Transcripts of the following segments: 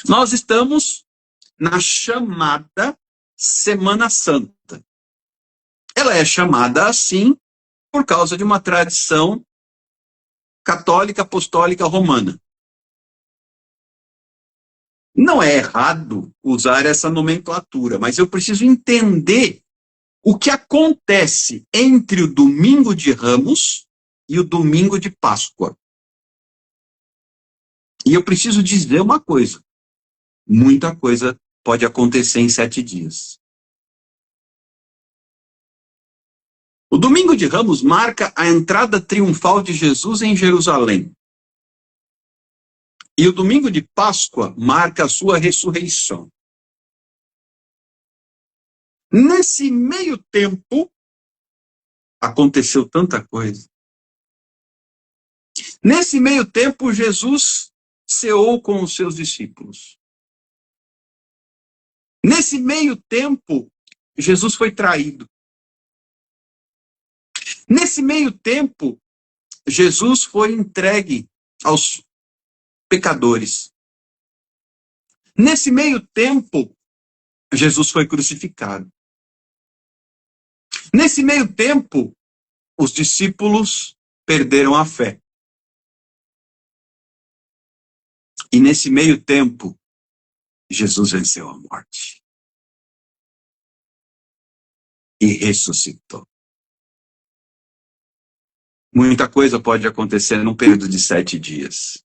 Nós estamos na chamada Semana Santa. Ela é chamada assim por causa de uma tradição católica apostólica romana. Não é errado usar essa nomenclatura, mas eu preciso entender o que acontece entre o domingo de Ramos e o domingo de Páscoa. E eu preciso dizer uma coisa: muita coisa pode acontecer em 7 dias. O domingo de Ramos marca a entrada triunfal de Jesus em Jerusalém. E o domingo de Páscoa marca a sua ressurreição. Nesse meio tempo, aconteceu tanta coisa. Nesse meio tempo, Jesus ceou com os seus discípulos. Nesse meio tempo, Jesus foi traído. Nesse meio tempo, Jesus foi entregue aos pecadores. Nesse meio tempo, Jesus foi crucificado. Nesse meio tempo, os discípulos perderam a fé. E nesse meio tempo, Jesus venceu a morte. E ressuscitou. Muita coisa pode acontecer num período de 7 dias.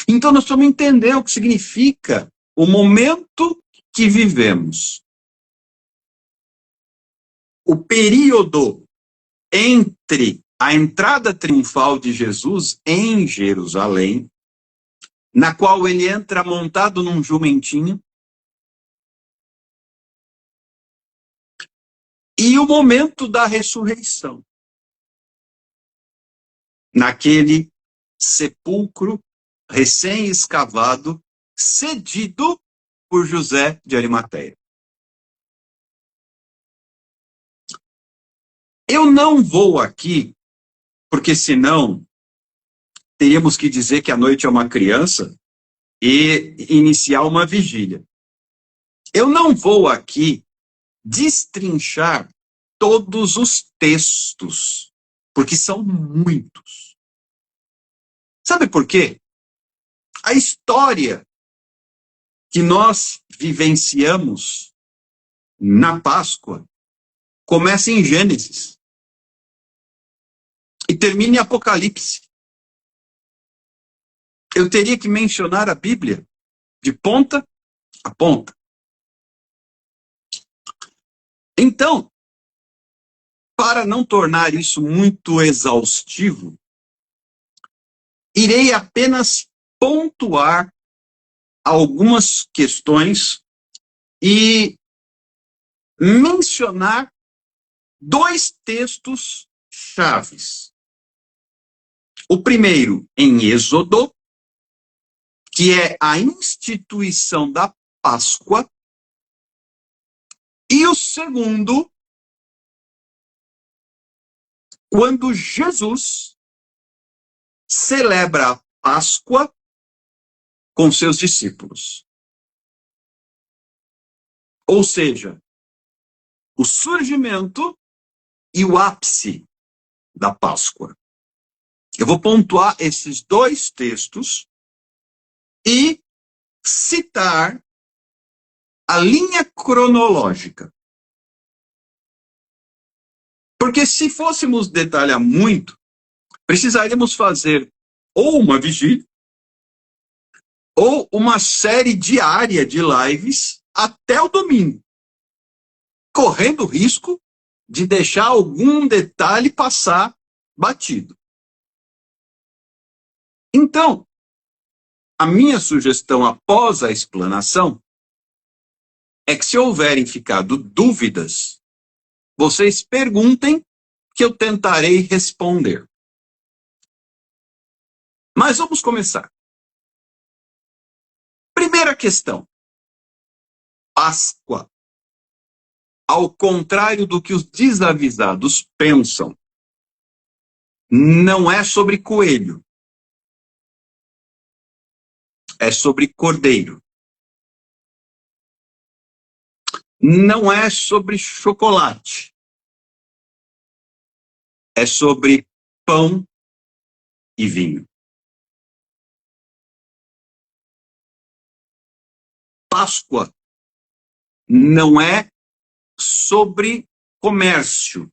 Então nós precisamos entender o que significa o momento que vivemos. O período entre a entrada triunfal de Jesus em Jerusalém, na qual ele entra montado num jumentinho, e o momento da ressurreição, naquele sepulcro recém-escavado, cedido por José de Arimateia. Eu não vou aqui, porque senão teríamos que dizer que a noite é uma criança e iniciar uma vigília. Eu não vou aqui destrinchar todos os textos, porque são muitos. Sabe por quê? A história que nós vivenciamos na Páscoa começa em Gênesis e termina em Apocalipse. Eu teria que mencionar a Bíblia de ponta a ponta. Então, para não tornar isso muito exaustivo, irei apenas pontuar algumas questões e mencionar 2 textos chaves. O primeiro em Êxodo, que é a instituição da Páscoa, e o segundo, quando Jesus celebra a Páscoa com seus discípulos. Ou seja, o surgimento e o ápice da Páscoa. Eu vou pontuar esses 2 textos e citar a linha cronológica. Porque se fôssemos detalhar muito, precisaríamos fazer ou uma vigília, ou uma série diária de lives até o domingo, correndo o risco de deixar algum detalhe passar batido. Então, a minha sugestão após a explanação é que, se houverem ficado dúvidas, vocês perguntem, que eu tentarei responder. Mas vamos começar. Primeira questão. Páscoa. Ao contrário do que os desavisados pensam, não é sobre coelho. é sobre cordeiro. Não é sobre chocolate. É sobre pão e vinho. Páscoa não é sobre comércio,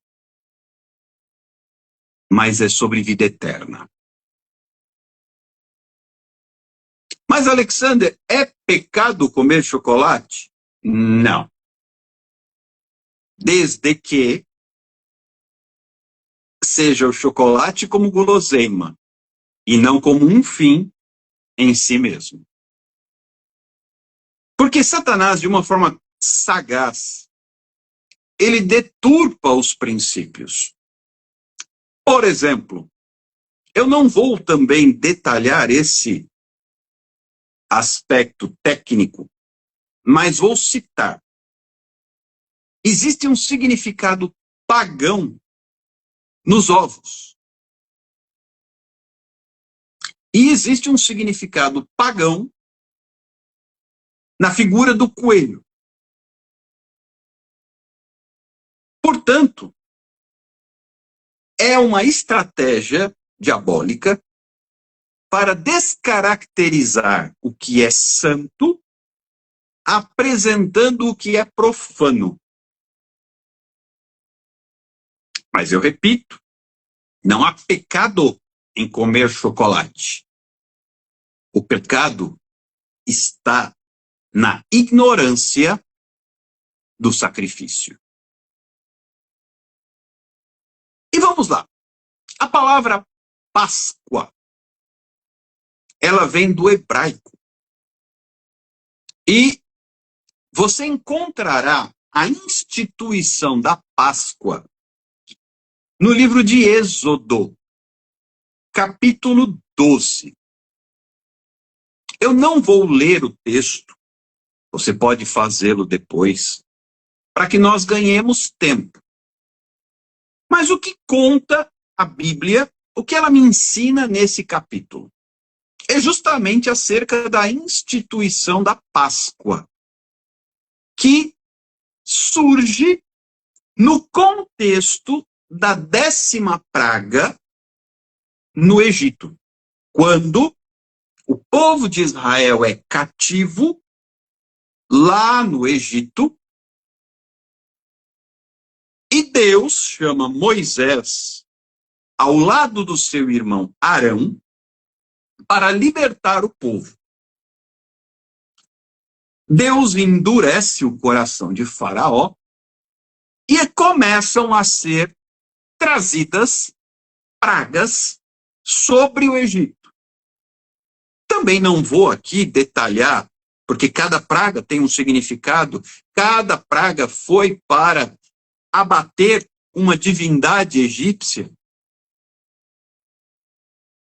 mas é sobre vida eterna. Mas, Alexander, é pecado comer chocolate? Não. Desde que seja o chocolate como guloseima e não como um fim em si mesmo. Porque Satanás, de uma forma sagaz, ele deturpa os princípios. Por exemplo, eu não vou também detalhar esse aspecto técnico, mas vou citar. Existe um significado pagão nos ovos. E existe um significado pagão na figura do coelho. Portanto, é uma estratégia diabólica para descaracterizar o que é santo, apresentando o que é profano. Mas eu repito, não há pecado em comer chocolate. O pecado está na ignorância do sacrifício. E vamos lá. A palavra Páscoa, ela vem do hebraico. E você encontrará a instituição da Páscoa no livro de Êxodo, capítulo 12. Eu não vou ler o texto, você pode fazê-lo depois, para que nós ganhemos tempo. Mas o que conta a Bíblia, o que ela me ensina nesse capítulo? É justamente acerca da instituição da Páscoa, que surge no contexto da 10ª praga no Egito, quando o povo de Israel é cativo lá no Egito, e Deus chama Moisés ao lado do seu irmão Arão para libertar o povo. Deus endurece o coração de Faraó e começam a ser trazidas pragas sobre o Egito. Também não vou aqui detalhar, porque cada praga tem um significado, cada praga foi para abater uma divindade egípcia.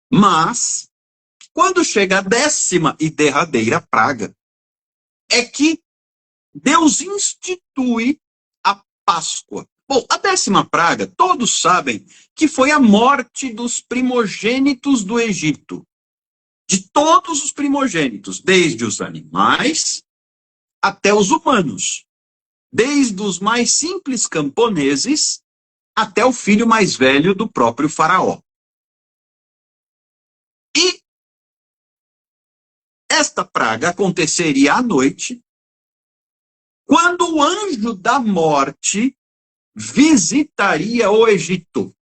Mas, quando chega a 10ª e derradeira praga, é que Deus institui a Páscoa. Bom, a 10ª praga, todos sabem que foi a morte dos primogênitos do Egito. De todos os primogênitos, desde os animais até os humanos. Desde os mais simples camponeses até o filho mais velho do próprio faraó. E esta praga aconteceria à noite, quando o anjo da morte visitaria o Egito.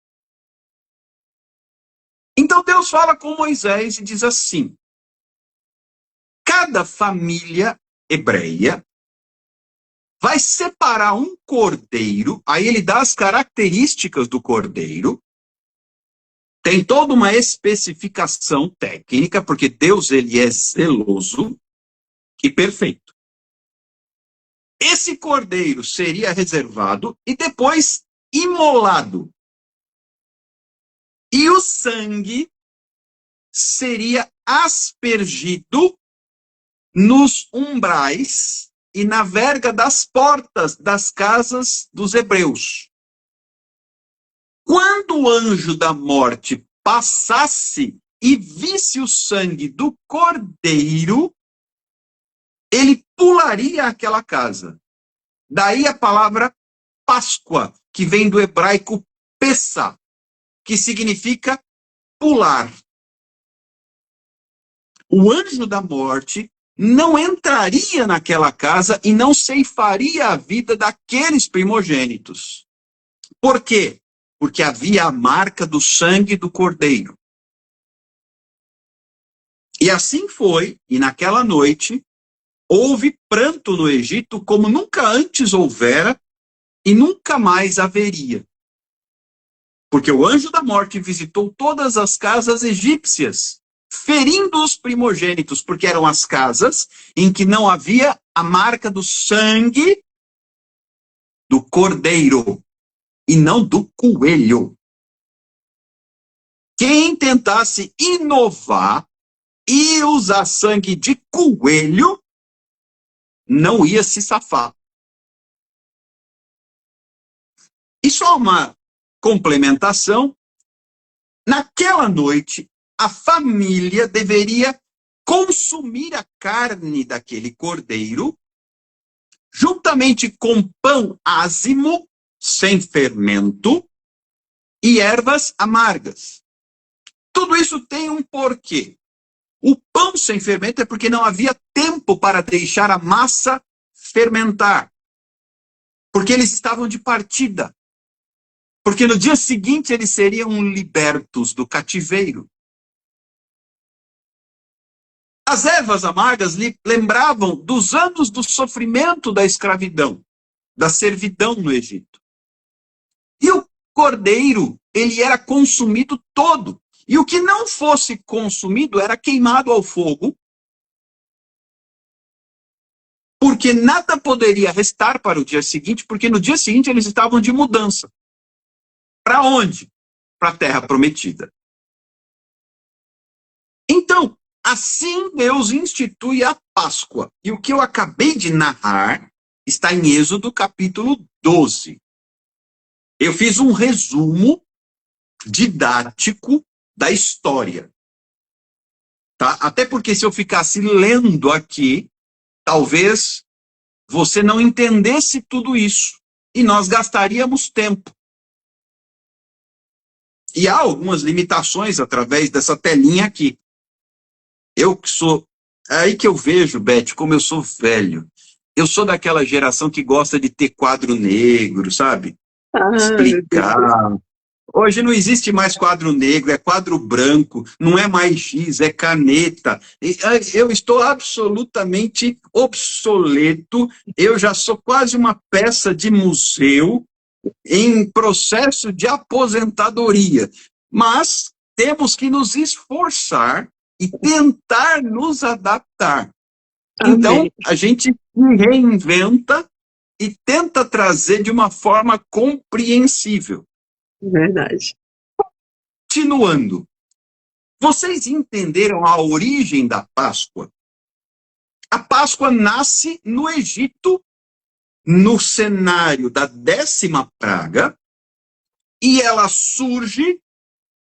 Então Deus fala com Moisés e diz assim: cada família hebreia vai separar um cordeiro, aí ele dá as características do cordeiro, tem toda uma especificação técnica, porque Deus ele é zeloso e perfeito. Esse cordeiro seria reservado e depois imolado. E o sangue seria aspergido nos umbrais e na verga das portas das casas dos hebreus. Quando o anjo da morte passasse e visse o sangue do cordeiro, ele pularia aquela casa. Daí a palavra Páscoa, que vem do hebraico Pessah, que significa pular. O anjo da morte não entraria naquela casa e não ceifaria a vida daqueles primogênitos. Por quê? Porque havia a marca do sangue do cordeiro. E assim foi, e naquela noite, houve pranto no Egito como nunca antes houvera e nunca mais haveria. Porque o anjo da morte visitou todas as casas egípcias, ferindo os primogênitos, porque eram as casas em que não havia a marca do sangue do cordeiro e não do coelho. Quem tentasse inovar e usar sangue de coelho não ia se safar. E só uma complementação: naquela noite, a família deveria consumir a carne daquele cordeiro, juntamente com pão ázimo, sem fermento, e ervas amargas. Tudo isso tem um porquê. O pão sem fermento é porque não havia tempo para deixar a massa fermentar. Porque eles estavam de partida. Porque no dia seguinte eles seriam libertos do cativeiro. As ervas amargas lembravam dos anos do sofrimento da escravidão, da servidão no Egito. E o cordeiro, ele era consumido todo. E o que não fosse consumido era queimado ao fogo, porque nada poderia restar para o dia seguinte, porque no dia seguinte eles estavam de mudança. Para onde? Para a terra prometida. Então, assim Deus institui a Páscoa. E o que eu acabei de narrar está em Êxodo capítulo 12. Eu fiz um resumo didático da história. Tá? Até porque se eu ficasse lendo aqui, talvez você não entendesse tudo isso. E nós gastaríamos tempo. E há algumas limitações através dessa telinha aqui. Eu que sou... É aí que eu vejo, Beth, como eu sou velho. Eu sou daquela geração que gosta de ter quadro negro, sabe? Explicar. Hoje não existe mais quadro negro, é quadro branco, não é mais giz, é caneta. Eu estou absolutamente obsoleto, eu já sou quase uma peça de museu em processo de aposentadoria. Mas temos que nos esforçar e tentar nos adaptar. Então, a gente se reinventa e tenta trazer de uma forma compreensível. Verdade. Continuando, vocês entenderam a origem da Páscoa? A Páscoa nasce no Egito, no cenário da 10ª praga, e ela surge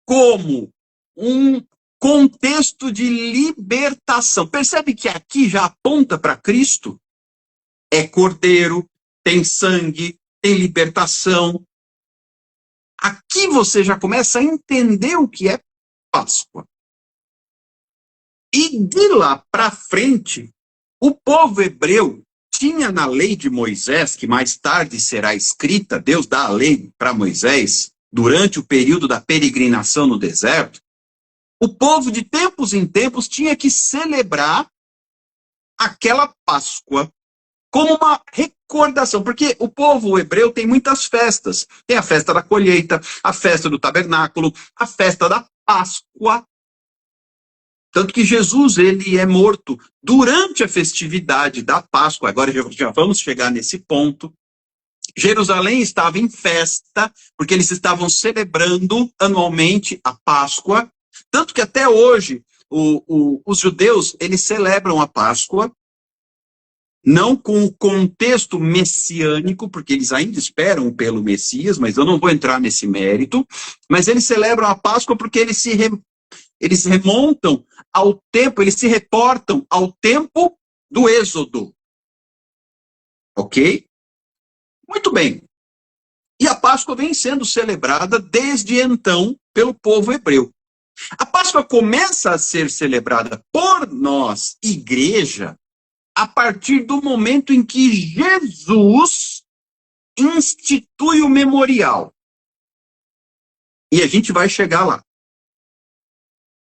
como um contexto de libertação. Percebe que aqui já aponta para Cristo? É cordeiro, tem sangue, tem libertação. Aqui você já começa a entender o que é Páscoa. E de lá para frente, o povo hebreu tinha na lei de Moisés, que mais tarde será escrita, Deus dá a lei para Moisés, durante o período da peregrinação no deserto, o povo de tempos em tempos tinha que celebrar aquela Páscoa como uma recordação, porque o povo hebreu tem muitas festas. Tem a festa da colheita, a festa do tabernáculo, a festa da Páscoa. Tanto que Jesus, ele é morto durante a festividade da Páscoa. Agora já vamos chegar nesse ponto. Jerusalém estava em festa, porque eles estavam celebrando anualmente a Páscoa. Tanto que até hoje, os judeus, eles celebram a Páscoa, não com o contexto messiânico, porque eles ainda esperam pelo Messias, mas eu não vou entrar nesse mérito, mas eles celebram a Páscoa porque eles se eles remontam ao tempo, eles se reportam ao tempo do Êxodo. Ok? Muito bem. E a Páscoa vem sendo celebrada desde então pelo povo hebreu. A Páscoa começa a ser celebrada por nós, igreja, a partir do momento em que Jesus institui o memorial. E a gente vai chegar lá.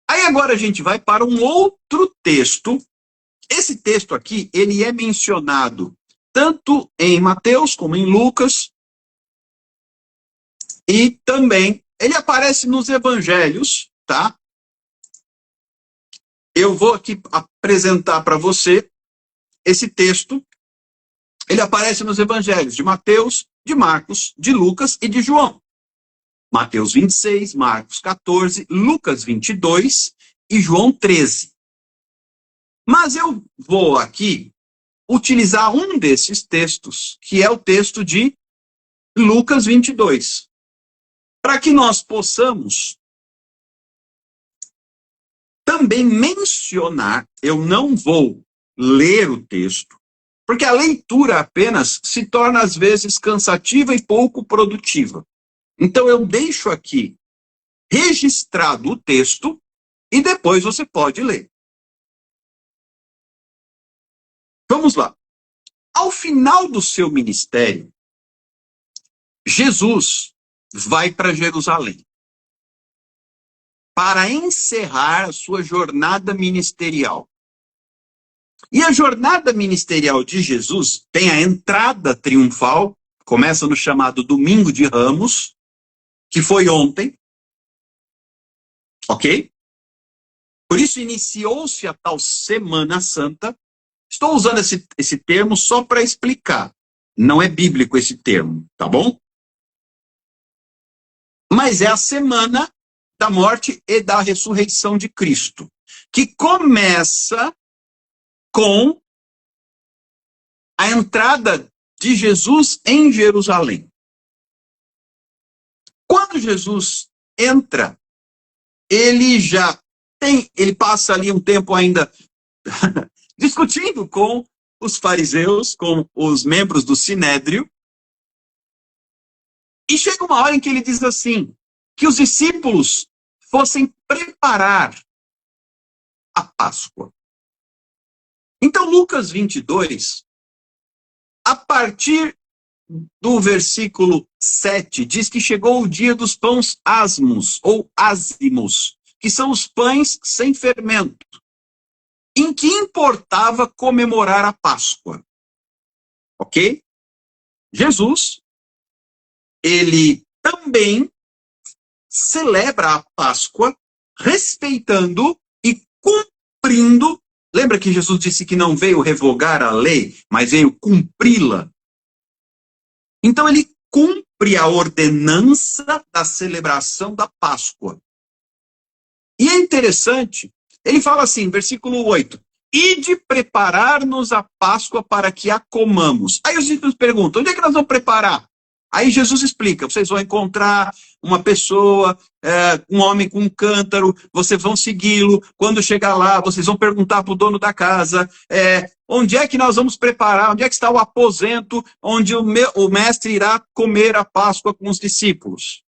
Aí agora a gente vai para um outro texto. Esse texto aqui, ele é mencionado tanto em Mateus como em Lucas. E também ele aparece nos evangelhos, tá? Eu vou aqui apresentar para você esse texto. Ele aparece nos evangelhos de Mateus, de Marcos, de Lucas e de João. Mateus 26, Marcos 14, Lucas 22 e João 13. Mas eu vou aqui utilizar um desses textos, que é o texto de Lucas 22, para que nós possamos também mencionar, eu não vou ler o texto, porque a leitura apenas se torna às vezes cansativa e pouco produtiva. Então eu deixo aqui registrado o texto e depois você pode ler. Vamos lá. Ao final do seu ministério, Jesus vai para Jerusalém para encerrar a sua jornada ministerial. E a jornada ministerial de Jesus tem a entrada triunfal, começa no chamado Domingo de Ramos, que foi ontem, ok? Por isso iniciou-se a tal Semana Santa. Estou usando esse termo só para explicar. Não é bíblico esse termo, tá bom? Mas é a semana da morte e da ressurreição de Cristo, que começa com a entrada de Jesus em Jerusalém. Quando Jesus entra, ele passa ali um tempo ainda discutindo com os fariseus, com os membros do Sinédrio, e chega uma hora em que ele diz assim, que os discípulos fossem preparar a Páscoa. Então, Lucas 22, a partir do versículo 7, diz que chegou o dia dos pães asmos, ou ázimos, que são os pães sem fermento, em que importava comemorar a Páscoa. Ok? Jesus, ele também celebra a Páscoa respeitando e cumprindo. Lembra que Jesus disse que não veio revogar a lei, mas veio cumpri-la? Então ele cumpre a ordenança da celebração da Páscoa. E é interessante, ele fala assim, versículo 8, ide preparar-nos a Páscoa para que a comamos. Aí os discípulos perguntam, onde é que nós vamos preparar? Aí Jesus explica, vocês vão encontrar uma pessoa, um homem com um cântaro, vocês vão segui-lo, quando chegar lá, vocês vão perguntar para o dono da casa, onde é que nós vamos preparar, onde é que está o aposento, onde o mestre irá comer a Páscoa com os discípulos.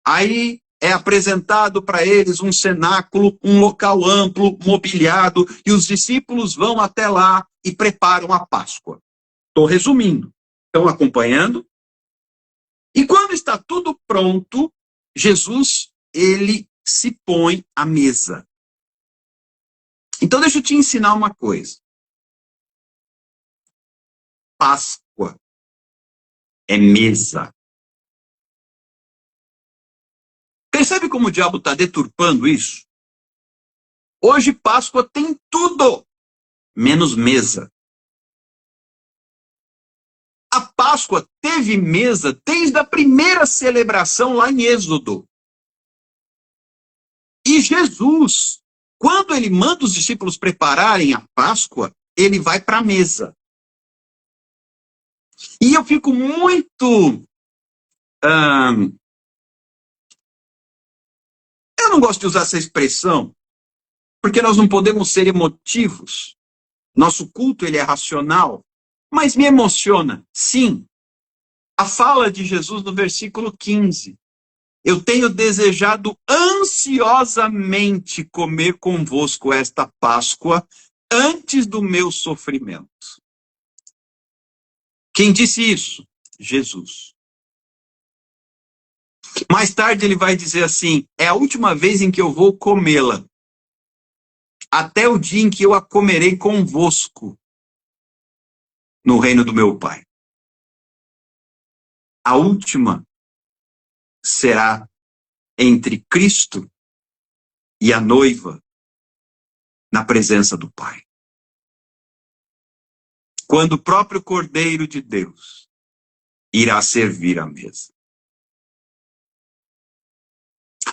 Aí é apresentado para eles um cenáculo, um local amplo, mobiliado, e os discípulos vão até lá e preparam a Páscoa. Estou resumindo. Estão acompanhando? E quando está tudo pronto, Jesus, ele se põe à mesa. Então deixa eu te ensinar uma coisa. Páscoa é mesa. Percebe como o diabo está deturpando isso? Hoje Páscoa tem tudo, menos mesa. A Páscoa teve mesa desde a primeira celebração lá em Êxodo. E Jesus, quando ele manda os discípulos prepararem a Páscoa, ele vai para a mesa. E eu fico muito... eu não gosto de usar essa expressão, porque nós não podemos ser emotivos. Nosso culto, ele é racional. Mas me emociona, sim, a fala de Jesus no versículo 15. Eu tenho desejado ansiosamente comer convosco esta Páscoa antes do meu sofrimento. Quem disse isso? Jesus. Mais tarde ele vai dizer assim, é a última vez em que eu vou comê-la, até o dia em que eu a comerei convosco no reino do meu Pai. A última será entre Cristo e a noiva na presença do Pai. Quando o próprio Cordeiro de Deus irá servir à mesa.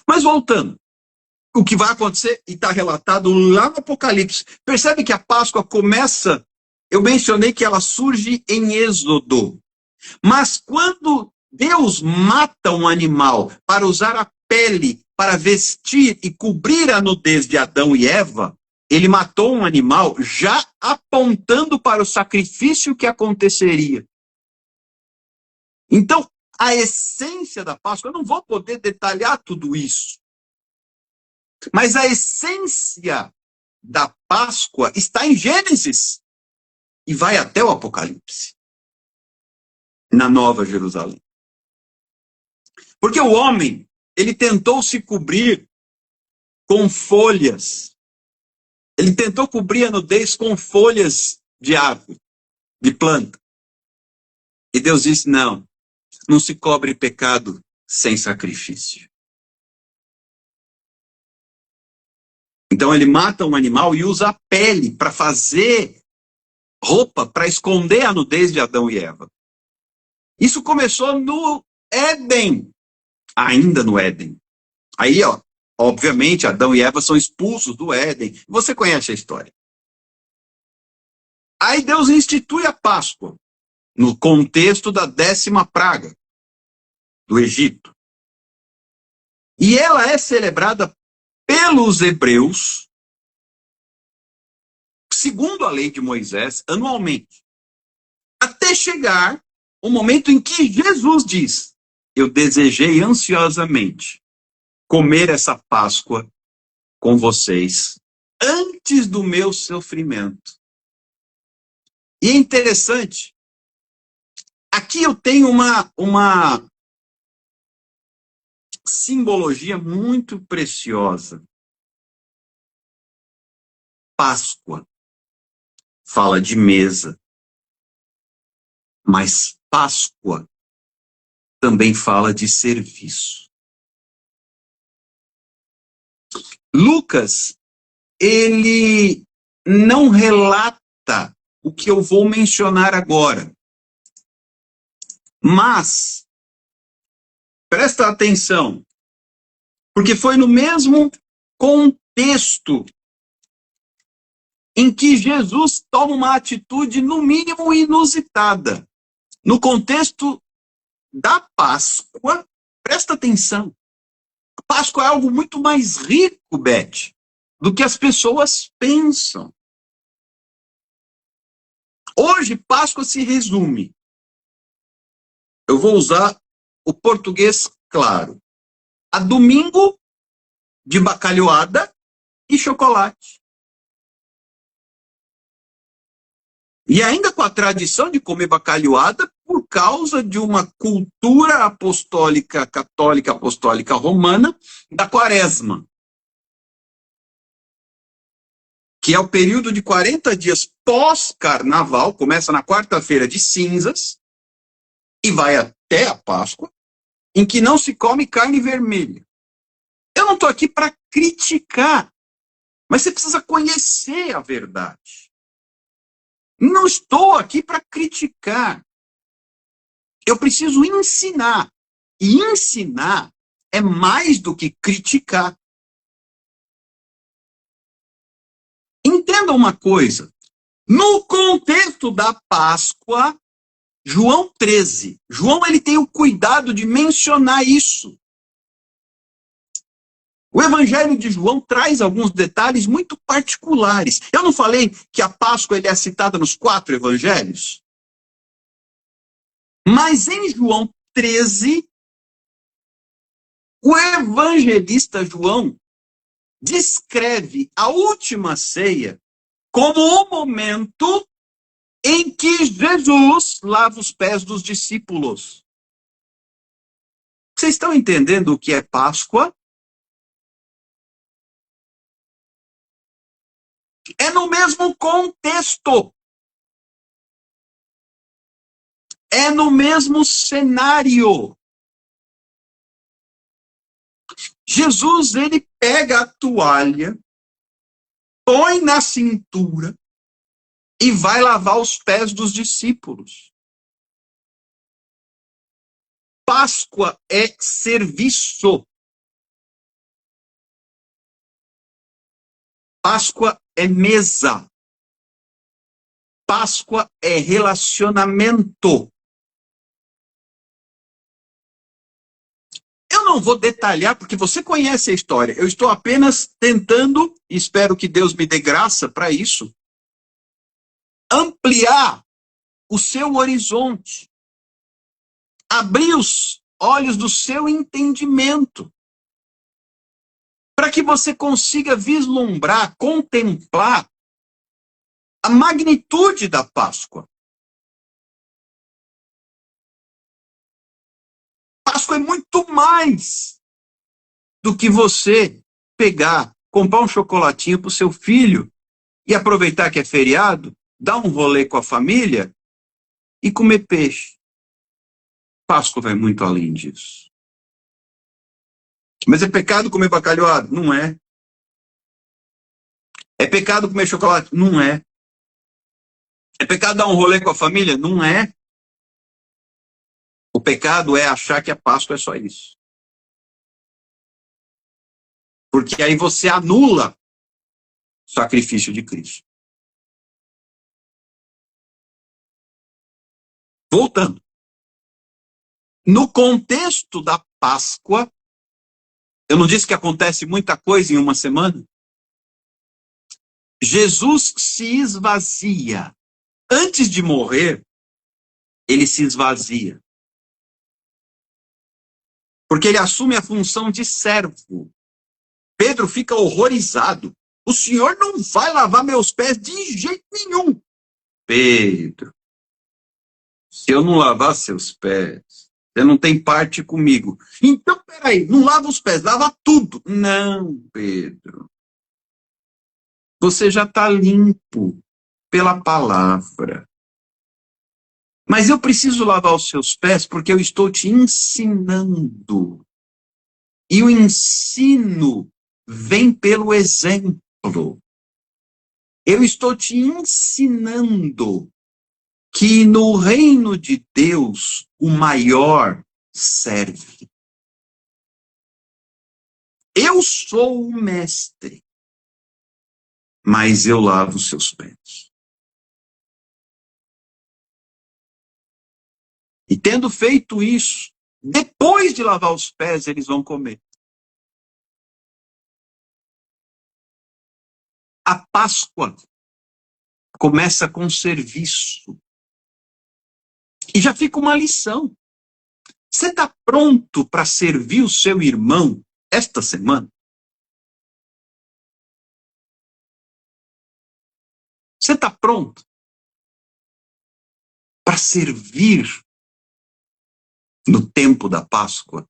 Mas voltando, o que vai acontecer, e está relatado lá no Apocalipse. Percebe que a Páscoa começa, eu mencionei que ela surge em Êxodo. Mas quando Deus mata um animal para usar a pele para vestir e cobrir a nudez de Adão e Eva, ele matou um animal já apontando para o sacrifício que aconteceria. Então, a essência da Páscoa, eu não vou poder detalhar tudo isso, mas a essência da Páscoa está em Gênesis e vai até o Apocalipse, na Nova Jerusalém. Porque o homem, ele tentou se cobrir com folhas. Ele tentou cobrir a nudez com folhas de árvore, de planta. E Deus disse, não se cobre pecado sem sacrifício. Então ele mata um animal e usa a pele para fazer roupa, para esconder a nudez de Adão e Eva. Isso começou no Éden, ainda no Éden. Aí, obviamente, Adão e Eva são expulsos do Éden. Você conhece a história. Aí Deus institui a Páscoa, no contexto da 10ª praga do Egito. E ela é celebrada pelos hebreus, segundo a lei de Moisés, anualmente. Até chegar o momento em que Jesus diz, eu desejei ansiosamente comer essa Páscoa com vocês antes do meu sofrimento. E é interessante, aqui eu tenho uma simbologia muito preciosa. Páscoa fala de mesa, mas Páscoa também fala de serviço. Lucas, ele não relata o que eu vou mencionar agora. Mas, presta atenção, porque foi no mesmo contexto em que Jesus toma uma atitude, no mínimo, inusitada. No contexto da Páscoa, presta atenção. A Páscoa é algo muito mais rico, Beth, do que as pessoas pensam. Hoje, Páscoa se resume. Eu vou usar o português claro. A domingo de bacalhoada e chocolate. E ainda com a tradição de comer bacalhoada por causa de uma cultura apostólica, católica apostólica romana da quaresma. Que é o período de 40 dias pós-carnaval, começa na quarta-feira de cinzas e vai até a Páscoa, em que não se come carne vermelha. Eu não estou aqui para criticar, mas você precisa conhecer a verdade. Não estou aqui para criticar. Eu preciso ensinar. E ensinar é mais do que criticar. Entenda uma coisa. No contexto da Páscoa, João 13. João ele tem o cuidado de mencionar isso. O Evangelho de João traz alguns detalhes muito particulares. Eu não falei que a Páscoa é citada nos 4 evangelhos? Mas em João 13, o evangelista João descreve a última ceia como o momento em que Jesus lava os pés dos discípulos. Vocês estão entendendo o que é Páscoa? É no mesmo contexto. É no mesmo cenário. Jesus, ele pega a toalha, põe na cintura e vai lavar os pés dos discípulos. Páscoa é serviço. Páscoa é mesa. Páscoa é relacionamento. Eu não vou detalhar, porque você conhece a história. Eu estou apenas tentando, e espero que Deus me dê graça para isso, ampliar o seu horizonte. Abrir os olhos do seu entendimento. Para que você consiga vislumbrar, contemplar a magnitude da Páscoa. Páscoa é muito mais do que você pegar, comprar um chocolatinho para o seu filho e aproveitar que é feriado, dar um rolê com a família e comer peixe. Páscoa vai muito além disso. Mas é pecado comer bacalhoado? Não é. É pecado comer chocolate? Não é. É pecado dar um rolê com a família? Não é. O pecado é achar que a Páscoa é só isso. Porque aí você anula o sacrifício de Cristo. Voltando. No contexto da Páscoa, eu não disse que acontece muita coisa em uma semana? Jesus se esvazia. Antes de morrer, ele se esvazia. Porque ele assume a função de servo. Pedro fica horrorizado. O senhor não vai lavar meus pés de jeito nenhum. Pedro, se eu não lavar seus pés, você não tem parte comigo. Então, peraí, não lava os pés, lava tudo. Não, Pedro. Você já está limpo pela palavra. Mas eu preciso lavar os seus pés porque eu estou te ensinando. E o ensino vem pelo exemplo. Eu estou te ensinando que no reino de Deus o maior serve. Eu sou o mestre, mas eu lavo os seus pés. E tendo feito isso, depois de lavar os pés, eles vão comer. A Páscoa começa com serviço. E já fica uma lição. Você está pronto para servir o seu irmão esta semana? Você está pronto para servir no tempo da Páscoa?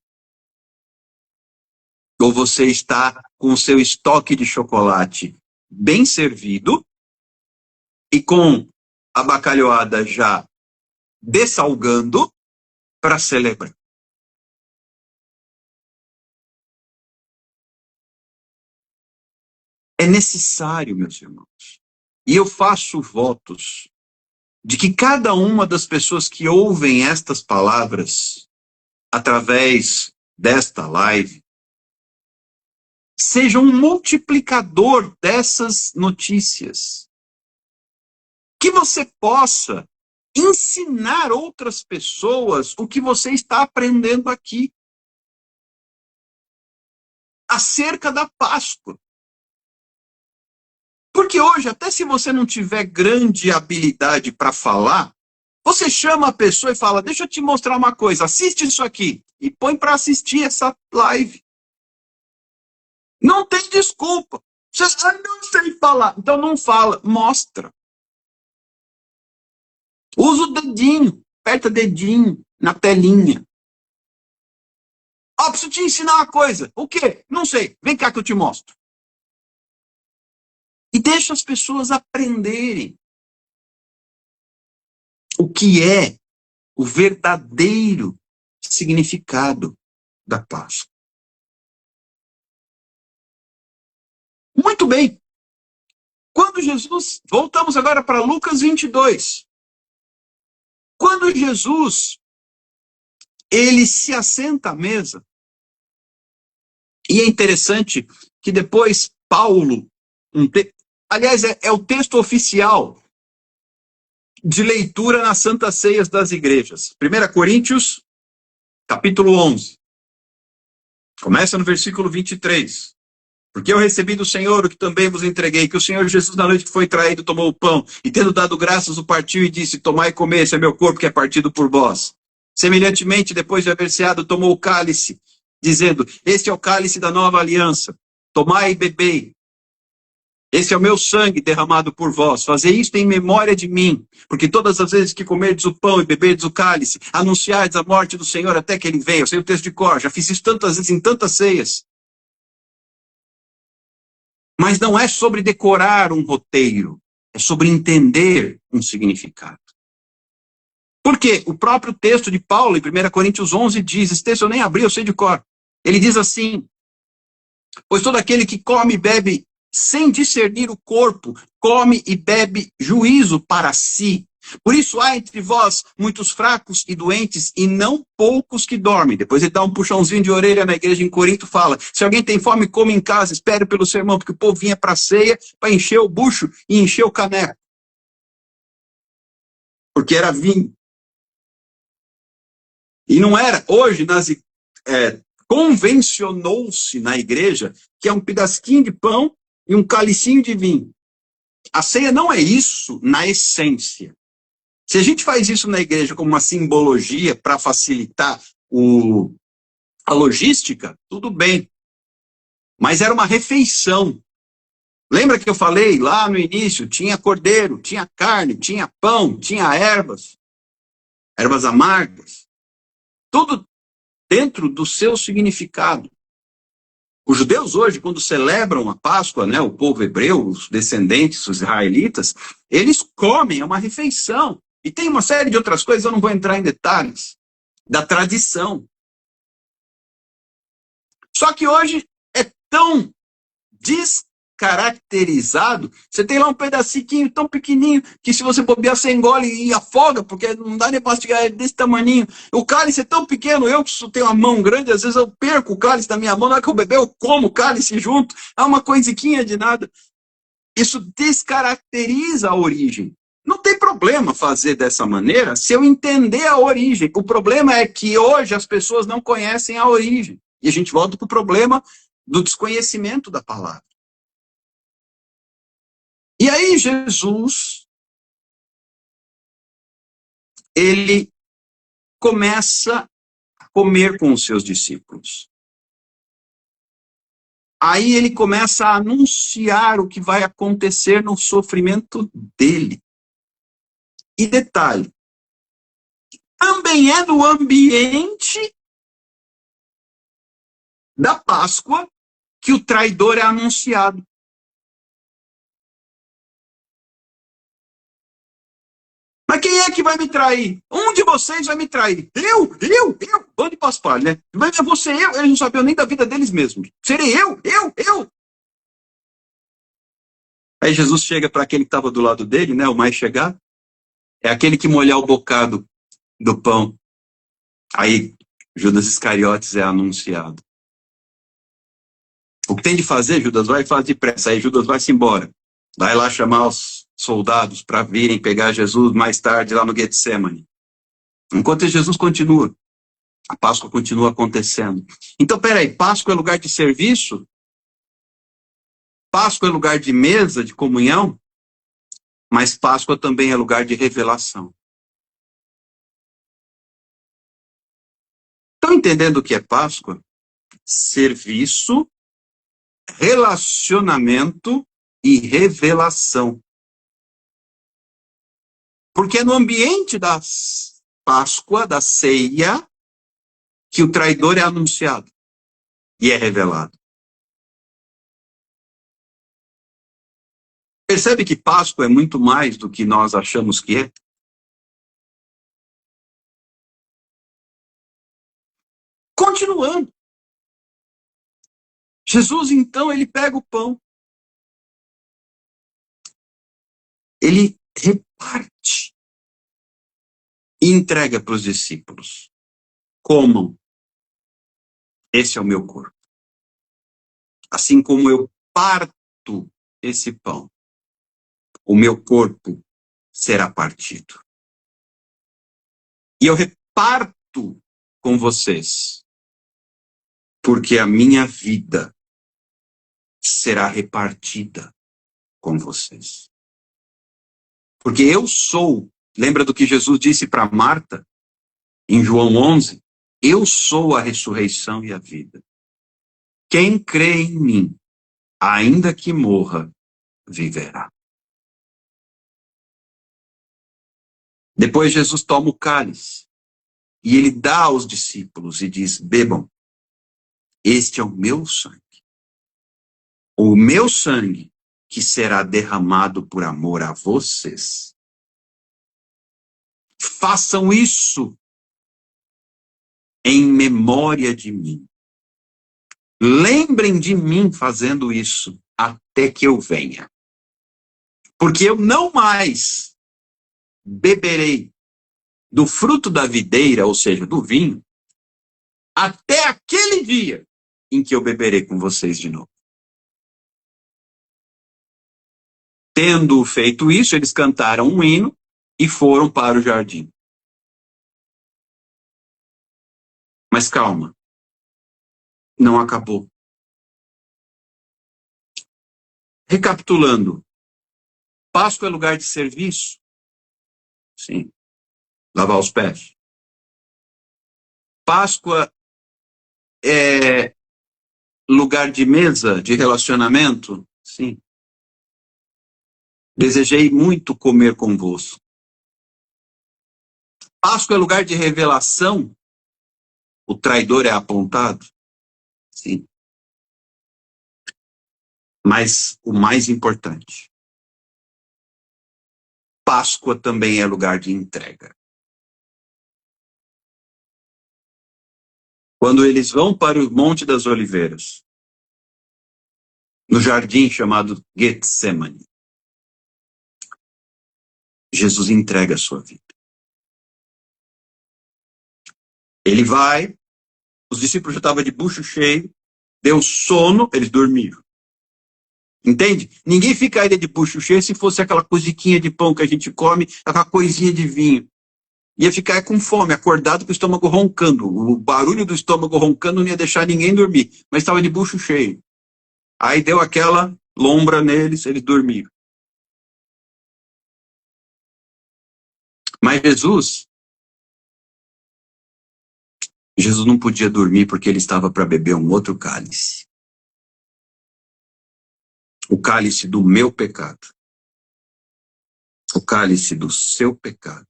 Ou você está com o seu estoque de chocolate bem servido e com a bacalhoada já dessalgando para celebrar? É necessário, meus irmãos. E eu faço votos de que cada uma das pessoas que ouvem estas palavras através desta live seja um multiplicador dessas notícias. Que você possa ensinar outras pessoas o que você está aprendendo aqui. acerca da Páscoa. Porque hoje, até se você não tiver grande habilidade para falar, você chama a pessoa e fala, deixa eu te mostrar uma coisa, assiste isso aqui, e põe para assistir essa live. Não tem desculpa. Você não sei falar, então não fala, mostra. Usa o dedinho, aperta o dedinho na telinha. Preciso te ensinar uma coisa. O quê? Não sei. Vem cá que eu te mostro. E deixa as pessoas aprenderem o que é o verdadeiro significado da Páscoa. Muito bem. Quando Jesus... Voltamos agora para Lucas 22. Quando Jesus, ele se assenta à mesa, e é interessante que depois Paulo, aliás, é o texto oficial de leitura nas Santas Ceias das igrejas. 1 Coríntios, capítulo 11. Começa no versículo 23. Porque eu recebi do Senhor o que também vos entreguei, que o Senhor Jesus, na noite que foi traído, tomou o pão, e tendo dado graças, o partiu e disse, tomai e comei, esse é meu corpo que é partido por vós. Semelhantemente, depois de haver ceado, tomou o cálice, dizendo, este é o cálice da nova aliança, tomai e bebei. Esse é o meu sangue derramado por vós. Fazei isto em memória de mim, porque todas as vezes que comerdes o pão e beberdes o cálice, anunciardes a morte do Senhor até que ele venha. Eu sei o texto de cor, já fiz isso tantas vezes em tantas ceias. Mas não é sobre decorar um roteiro, é sobre entender um significado. Porque o próprio texto de Paulo, em 1 Coríntios 11, diz, esse texto eu nem abri, eu sei de cor. Ele diz assim, pois todo aquele que come e bebe sem discernir o corpo, come e bebe juízo para si. Por isso há entre vós muitos fracos e doentes e não poucos que dormem. Depois ele dá um puxãozinho de orelha na igreja em Corinto, fala, se alguém tem fome, come em casa, espere pelo sermão, porque o povo vinha para a ceia para encher o bucho e encher o caneco. Porque era vinho. E não era, hoje, convencionou-se na igreja que é um pedacinho de pão e um calicinho de vinho. A ceia não é isso na essência. Se a gente faz isso na igreja como uma simbologia para facilitar a logística, tudo bem. Mas era uma refeição. Lembra que eu falei lá no início? Tinha cordeiro, tinha carne, tinha pão, tinha ervas amargas. Tudo dentro do seu significado. Os judeus hoje, quando celebram a Páscoa, né, o povo hebreu, os descendentes, os israelitas, eles comem, é uma refeição. E tem uma série de outras coisas, eu não vou entrar em detalhes, da tradição. Só que hoje é tão descaracterizado, você tem lá um pedacinho tão pequenininho, que se você bobear, você engole e afoga, porque não dá nem para mastigar, é desse tamaninho. O cálice é tão pequeno, eu que tenho uma mão grande, às vezes eu perco o cálice da minha mão, na hora que eu beber, eu como o cálice junto, é uma coisiquinha de nada. Isso descaracteriza a origem. Não tem problema fazer dessa maneira se eu entender a origem. O problema é que hoje as pessoas não conhecem a origem. E a gente volta para o problema do desconhecimento da palavra. E aí Jesus, ele começa a comer com os seus discípulos. Aí ele começa a anunciar o que vai acontecer no sofrimento dele. E detalhe, também é no ambiente da Páscoa que o traidor é anunciado. Mas quem é que vai me trair? Um de vocês vai me trair. Eu? Bando de paspalho, né? Mas é você, eu? Eles não sabiam nem da vida deles mesmos. Serei eu? Aí Jesus chega para aquele que estava do lado dele, né? O mais chegado. É aquele que molhar o bocado do pão. Aí Judas Iscariotes é anunciado. O que tem de fazer, Judas vai e faz depressa. Aí Judas vai-se embora. Vai lá chamar os soldados para virem pegar Jesus mais tarde lá no Getsemane. Enquanto Jesus continua. A Páscoa continua acontecendo. Então, peraí, Páscoa é lugar de serviço? Páscoa é lugar de mesa, de comunhão? Mas Páscoa também é lugar de revelação. Estão entendendo o que é Páscoa? Serviço, relacionamento e revelação. Porque é no ambiente da Páscoa, da ceia, que o traidor é anunciado e é revelado. Percebe que Páscoa é muito mais do que nós achamos que é? Continuando. Jesus, então, ele pega o pão. Ele reparte e entrega para os discípulos. Comam. Esse é o meu corpo. Assim como eu parto esse pão, o meu corpo será partido. E eu reparto com vocês, porque a minha vida será repartida com vocês. Porque eu sou, lembra do que Jesus disse para Marta, em João 11? Eu sou a ressurreição e a vida. Quem crê em mim, ainda que morra, viverá. Depois Jesus toma o cálice e ele dá aos discípulos e diz: bebam, este é o meu sangue. O meu sangue que será derramado por amor a vocês. Façam isso em memória de mim. Lembrem de mim fazendo isso até que eu venha. Porque eu não mais beberei do fruto da videira, ou seja, do vinho, até aquele dia em que eu beberei com vocês de novo. Tendo feito isso, eles cantaram um hino e foram para o jardim. Mas calma, não acabou. Recapitulando, Páscoa é lugar de serviço? Sim. Lavar os pés. Páscoa é lugar de mesa, de relacionamento? Sim. Desejei muito comer convosco. Páscoa é lugar de revelação? O traidor é apontado? Sim. Mas o mais importante, Páscoa também é lugar de entrega. Quando eles vão para o Monte das Oliveiras, no jardim chamado Getsemane, Jesus entrega a sua vida. Ele vai, os discípulos já estavam de bucho cheio, deu sono, eles dormiram. Entende? Ninguém ficaria de bucho cheio se fosse aquela coisiquinha de pão que a gente come, aquela coisinha de vinho. Ia ficar com fome, acordado com o estômago roncando. O barulho do estômago roncando não ia deixar ninguém dormir, mas estava de bucho cheio. Aí deu aquela lombra neles, eles dormiram. Mas Jesus não podia dormir porque ele estava para beber um outro cálice. O cálice do meu pecado. O cálice do seu pecado.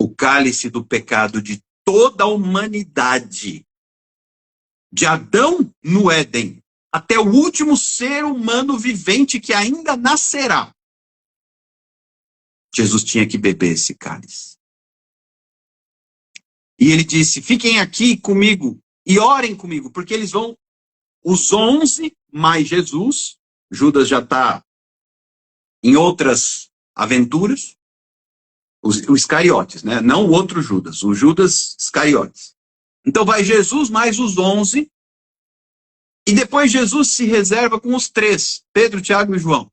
O cálice do pecado de toda a humanidade. De Adão no Éden, até o último ser humano vivente que ainda nascerá. Jesus tinha que beber esse cálice. E ele disse: fiquem aqui comigo e orem comigo, porque eles vão, os 11 mais Jesus, Judas já está em outras aventuras, os Iscariotes, né? Não o outro Judas, o Judas Iscariotes. Então vai Jesus mais os 11, e depois Jesus se reserva com os 3, Pedro, Tiago e João.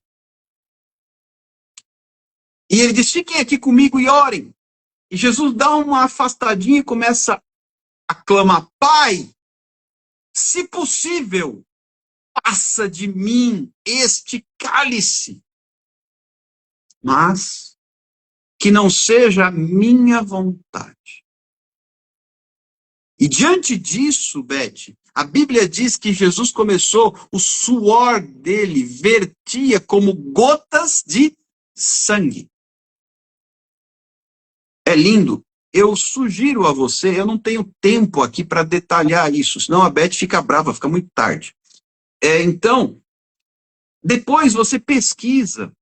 E ele diz: fiquem aqui comigo e orem. E Jesus dá uma afastadinha e começa a clamar: Pai, se possível, passa de mim este cálice, mas que não seja a minha vontade. E diante disso, Beth, a Bíblia diz que Jesus começou, o suor dele vertia como gotas de sangue. É lindo. Eu sugiro a você, eu não tenho tempo aqui para detalhar isso, senão a Beth fica brava, fica muito tarde. Então, depois você pesquisa.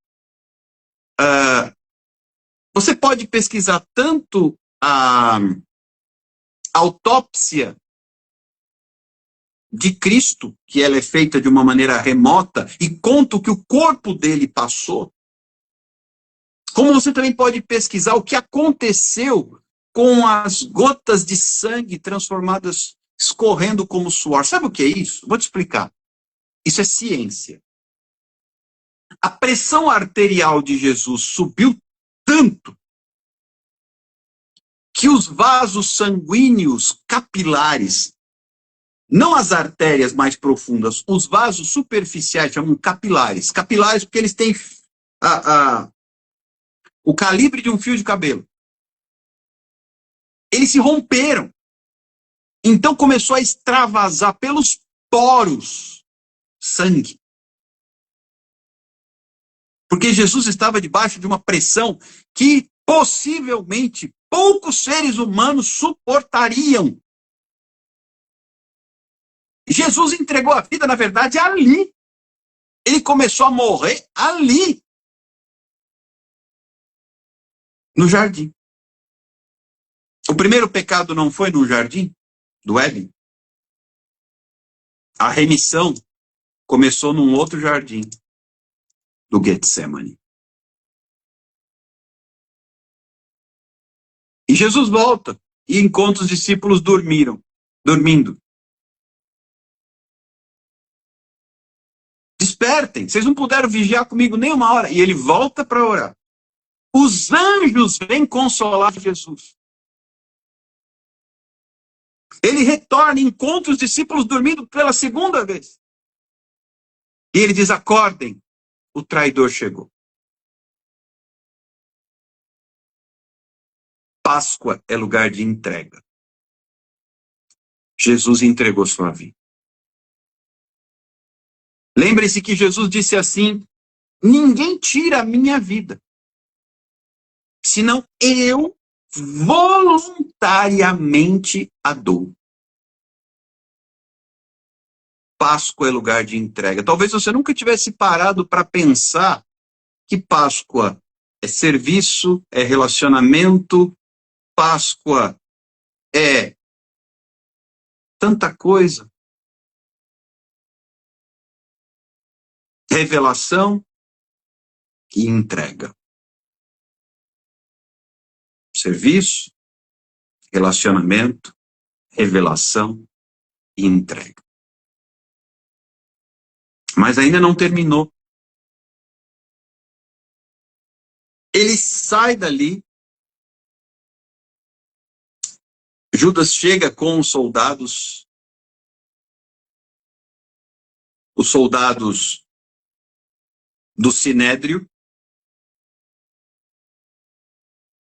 Você pode pesquisar tanto a autópsia de Cristo, que ela é feita de uma maneira remota, e conta o que o corpo dele passou, como você também pode pesquisar o que aconteceu com as gotas de sangue transformadas, escorrendo como suor. Sabe o que é isso? Vou te explicar. Isso é ciência. A pressão arterial de Jesus subiu tanto que os vasos sanguíneos capilares, não as artérias mais profundas, os vasos superficiais chamam capilares. Capilares porque eles têm o calibre de um fio de cabelo. Eles se romperam. Então começou a extravasar pelos poros sangue. Porque Jesus estava debaixo de uma pressão que possivelmente poucos seres humanos suportariam. Jesus entregou a vida, na verdade, ali. Ele começou a morrer ali. No jardim. O primeiro pecado não foi no jardim do Éden? A remissão começou num outro jardim, do Getsemane. E Jesus volta e encontra os discípulos dormindo. Despertem, vocês não puderam vigiar comigo nem uma hora. E ele volta para orar. Os anjos vêm consolar Jesus. Ele retorna e encontra os discípulos dormindo pela segunda vez. E ele diz: acordem, o traidor chegou. Páscoa é lugar de entrega. Jesus entregou sua vida. Lembre-se que Jesus disse assim: ninguém tira a minha vida, senão eu voluntariamente a dou. Páscoa é lugar de entrega. Talvez você nunca tivesse parado para pensar que Páscoa é serviço, é relacionamento, Páscoa é tanta coisa. Revelação e entrega. Serviço, relacionamento, revelação e entrega. Mas ainda não terminou. Ele sai dali. Judas chega com os soldados do Sinédrio.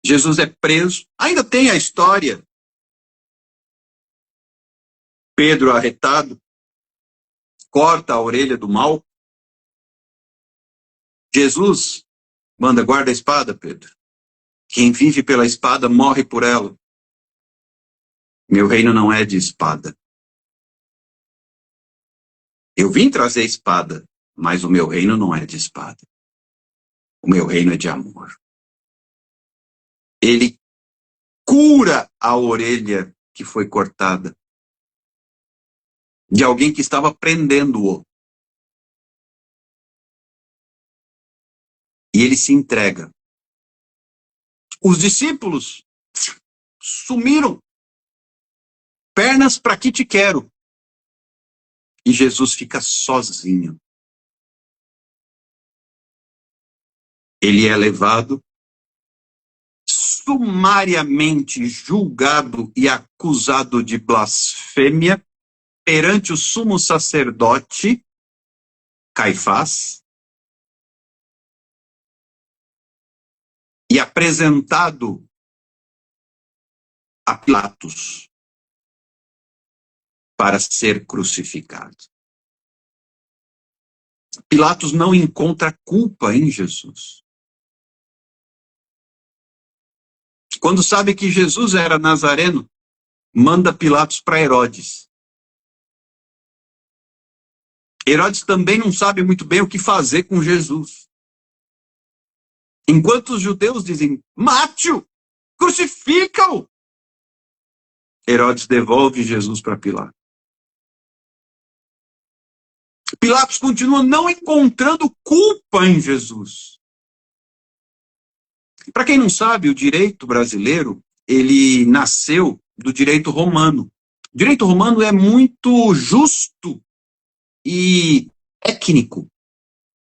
Jesus é preso. Ainda tem a história. Pedro arretado, corta a orelha do mal. Jesus manda: guarda a espada, Pedro. Quem vive pela espada morre por ela. Meu reino não é de espada. Eu vim trazer espada, mas o meu reino não é de espada. O meu reino é de amor. Ele cura a orelha que foi cortada de alguém que estava prendendo-o. E ele se entrega. Os discípulos sumiram. Pernas para que te quero. E Jesus fica sozinho. Ele é levado sumariamente julgado e acusado de blasfêmia perante o sumo sacerdote Caifás e apresentado a Pilatos para ser crucificado. Pilatos não encontra culpa em Jesus. Quando sabe que Jesus era nazareno, manda Pilatos para Herodes. Herodes também não sabe muito bem o que fazer com Jesus. Enquanto os judeus dizem, mate-o, crucifica-o, Herodes devolve Jesus para Pilatos. Pilatos continua não encontrando culpa em Jesus. Para quem não sabe, o direito brasileiro, ele nasceu do direito romano. O direito romano é muito justo e técnico.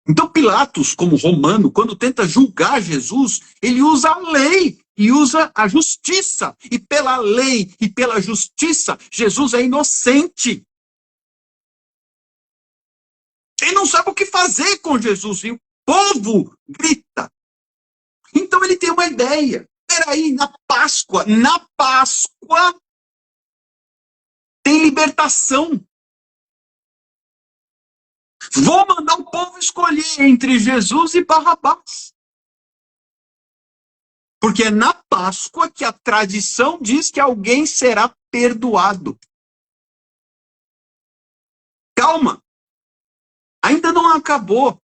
Então Pilatos, como romano, quando tenta julgar Jesus, ele usa a lei e usa a justiça. E pela lei e pela justiça, Jesus é inocente. Ele não sabe o que fazer com Jesus. E o povo grita. Então ele tem uma ideia. Peraí, na Páscoa tem libertação. Vou mandar o povo escolher entre Jesus e Barrabás. Porque é na Páscoa que a tradição diz que alguém será perdoado. Calma. Ainda não acabou.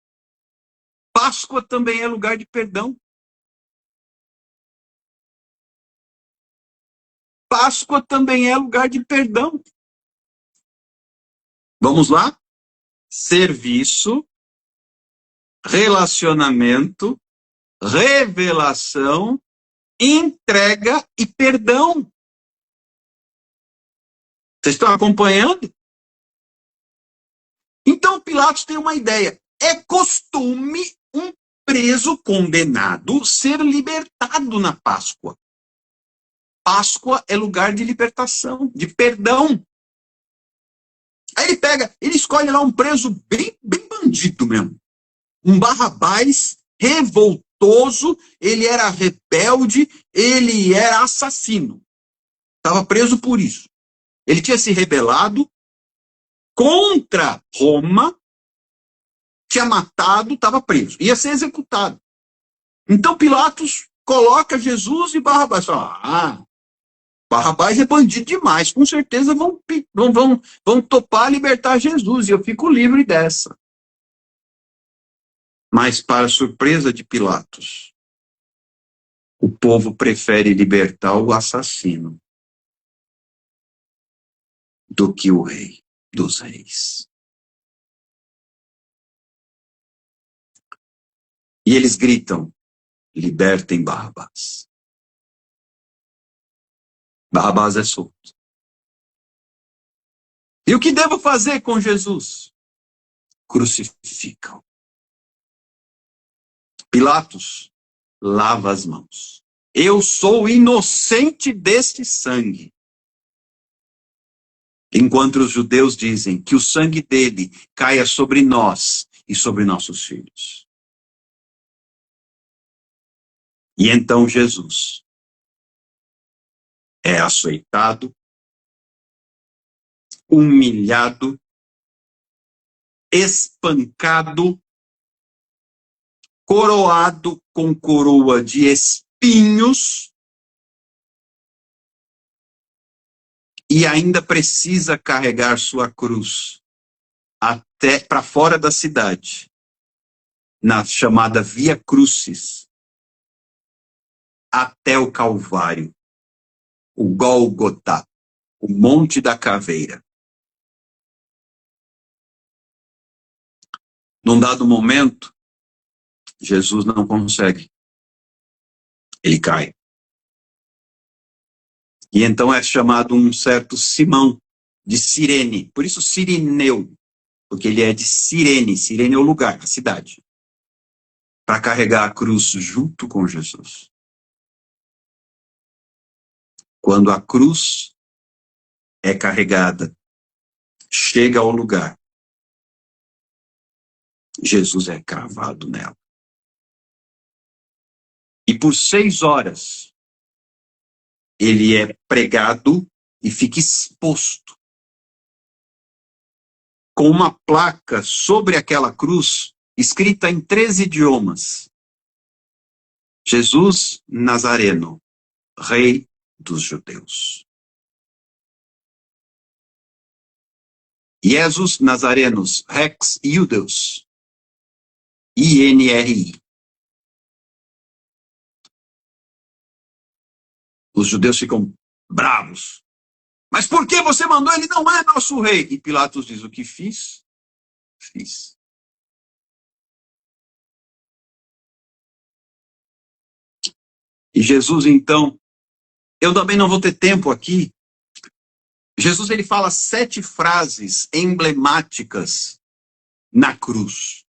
Páscoa também é lugar de perdão. Páscoa também é lugar de perdão. Vamos lá? Serviço, relacionamento, revelação, entrega e perdão. Vocês estão acompanhando? Então Pilatos tem uma ideia. É costume um preso condenado ser libertado na Páscoa. Páscoa é lugar de libertação, de perdão. Aí ele escolhe lá um preso bem bandido mesmo. Um Barrabás revoltoso, ele era rebelde, ele era assassino. Estava preso por isso. Ele tinha se rebelado contra Roma, tinha matado, estava preso, ia ser executado. Então Pilatos coloca Jesus e Barrabás. Barrabás é bandido demais, com certeza vão topar libertar Jesus, e eu fico livre dessa. Mas, para surpresa de Pilatos, o povo prefere libertar o assassino do que o rei dos reis. E eles gritam, libertem Barrabás. Barrabás é solto. E o que devo fazer com Jesus? Crucificam. Pilatos lava as mãos. Eu sou inocente deste sangue. Enquanto os judeus dizem que o sangue dele caia sobre nós e sobre nossos filhos. E então Jesus é açoitado, humilhado, espancado, coroado com coroa de espinhos e ainda precisa carregar sua cruz até para fora da cidade, na chamada Via Crucis, até o Calvário, o Gólgota, o Monte da Caveira. Num dado momento, Jesus não consegue. Ele cai. E então é chamado um certo Simão, de Cirene. Por isso Cirineu, porque ele é de Cirene. Cirene é o lugar, a cidade. Para carregar a cruz junto com Jesus. Quando a cruz é carregada, chega ao lugar, Jesus é cravado nela. E por 6 horas, ele é pregado e fica exposto com uma placa sobre aquela cruz, escrita em 3 idiomas. Jesus Nazareno, Rei dos Judeus. Jesus Nazarenos, Rex Iudeus, INRI. Os judeus ficam bravos. Mas por que você mandou? Ele não é nosso rei. E Pilatos diz, o que fiz? Fiz. E Jesus, então, eu também não vou ter tempo aqui. Jesus, ele fala 7 frases emblemáticas na cruz.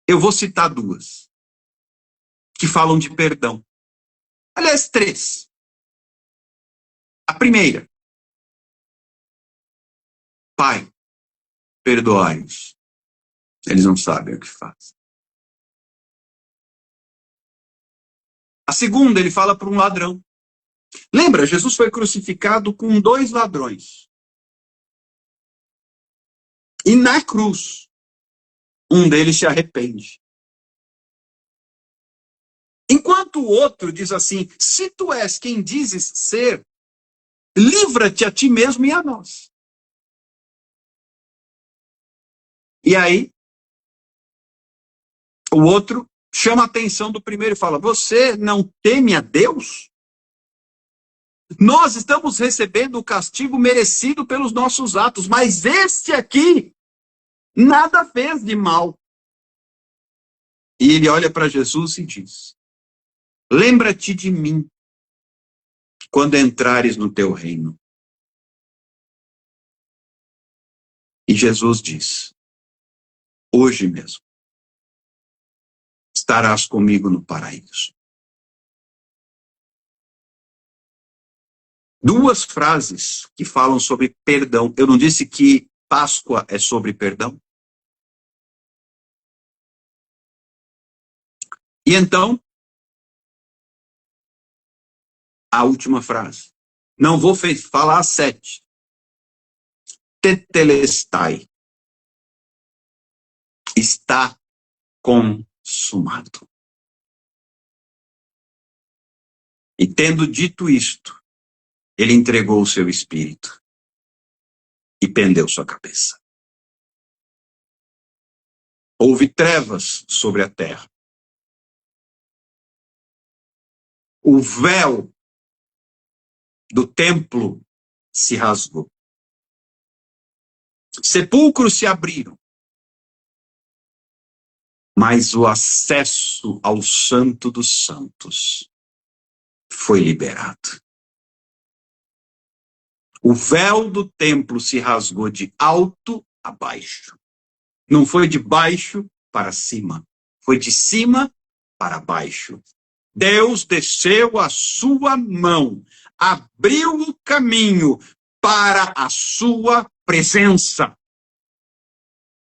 Eu vou citar 2, que falam de perdão. Aliás, 3. A primeira. Pai, perdoai-os. Eles não sabem o que fazem. A segunda, ele fala para um ladrão. Lembra, Jesus foi crucificado com 2 ladrões. E na cruz, um deles se arrepende. Enquanto o outro diz assim, se tu és quem dizes ser, livra-te a ti mesmo e a nós. E aí, o outro chama a atenção do primeiro e fala, você não teme a Deus? Nós estamos recebendo o castigo merecido pelos nossos atos, mas este aqui nada fez de mal. E ele olha para Jesus e diz, lembra-te de mim quando entrares no teu reino. E Jesus diz, hoje mesmo estarás comigo no paraíso. 2 frases que falam sobre perdão. Eu não disse que Páscoa é sobre perdão? E então, a última frase. Não vou falar 7. Tetelestai. Está consumado. E tendo dito isto, ele entregou o seu espírito e pendeu sua cabeça. Houve trevas sobre a terra. O véu do templo se rasgou. Sepulcros se abriram. Mas o acesso ao Santo dos Santos foi liberado. O véu do templo se rasgou de alto a baixo. Não foi de baixo para cima. Foi de cima para baixo. Deus desceu a sua mão, abriu o caminho para a sua presença.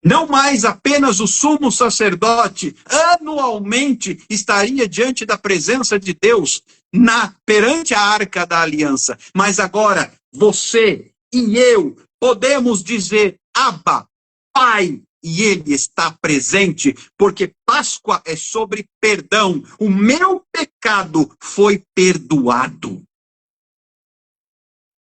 Não mais apenas o sumo sacerdote anualmente estaria diante da presença de Deus perante a arca da aliança, mas agora você e eu podemos dizer Abba, Pai, e ele está presente, porque Páscoa é sobre perdão. O meu pecado foi perdoado.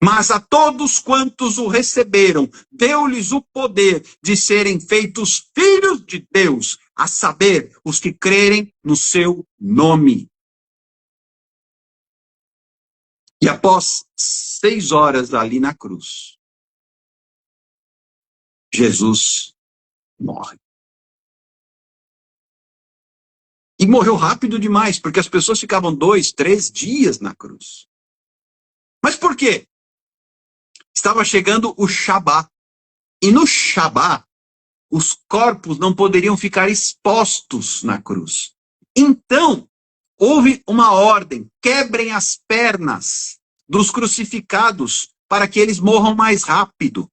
Mas a todos quantos o receberam, deu-lhes o poder de serem feitos filhos de Deus, a saber, os que crerem no seu nome. E após 6 horas ali na cruz, Jesus morre. E morreu rápido demais, porque as pessoas ficavam 2, 3 dias na cruz. Mas por quê? Estava chegando o Shabá. E no Shabá, os corpos não poderiam ficar expostos na cruz. Então, houve uma ordem: quebrem as pernas dos crucificados para que eles morram mais rápido.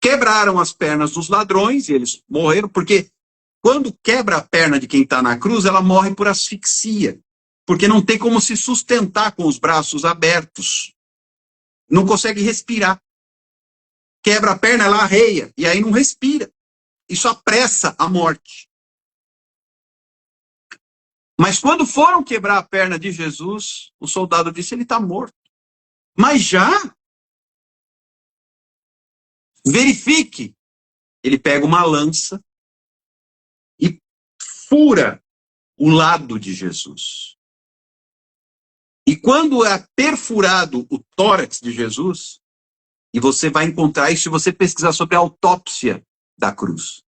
Quebraram as pernas dos ladrões e eles morreram, porque quando quebra a perna de quem está na cruz, ela morre por asfixia, porque não tem como se sustentar com os braços abertos. Não consegue respirar. Quebra a perna, ela arreia, e aí não respira. Isso apressa a morte. Mas quando foram quebrar a perna de Jesus, o soldado disse: ele está morto. Mas já? Verifique. Ele pega uma lança e fura o lado de Jesus. E quando é perfurado o tórax de Jesus, e você vai encontrar isso se você pesquisar sobre a autópsia da cruz,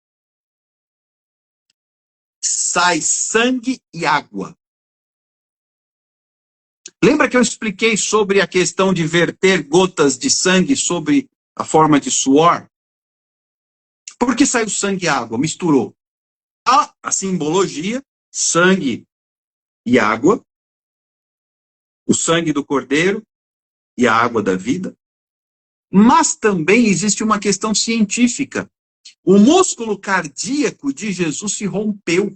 sai sangue e água. Lembra que eu expliquei sobre a questão de verter gotas de sangue sobre a forma de suor? Por que saiu sangue e água? Misturou. Há a simbologia, sangue e água, o sangue do cordeiro e a água da vida. Mas também existe uma questão científica. O músculo cardíaco de Jesus se rompeu.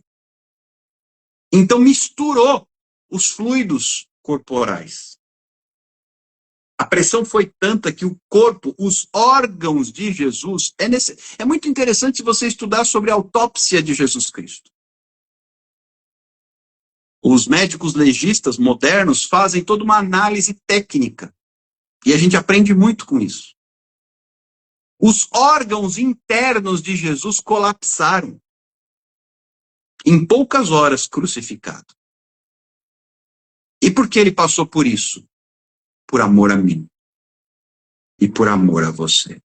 Então misturou os fluidos corporais. A pressão foi tanta que o corpo, os órgãos de Jesus, é muito interessante você estudar sobre a autópsia de Jesus Cristo. Os médicos legistas modernos fazem toda uma análise técnica. E a gente aprende muito com isso. Os órgãos internos de Jesus colapsaram em poucas horas crucificado. E por que ele passou por isso? Por amor a mim e por amor a você.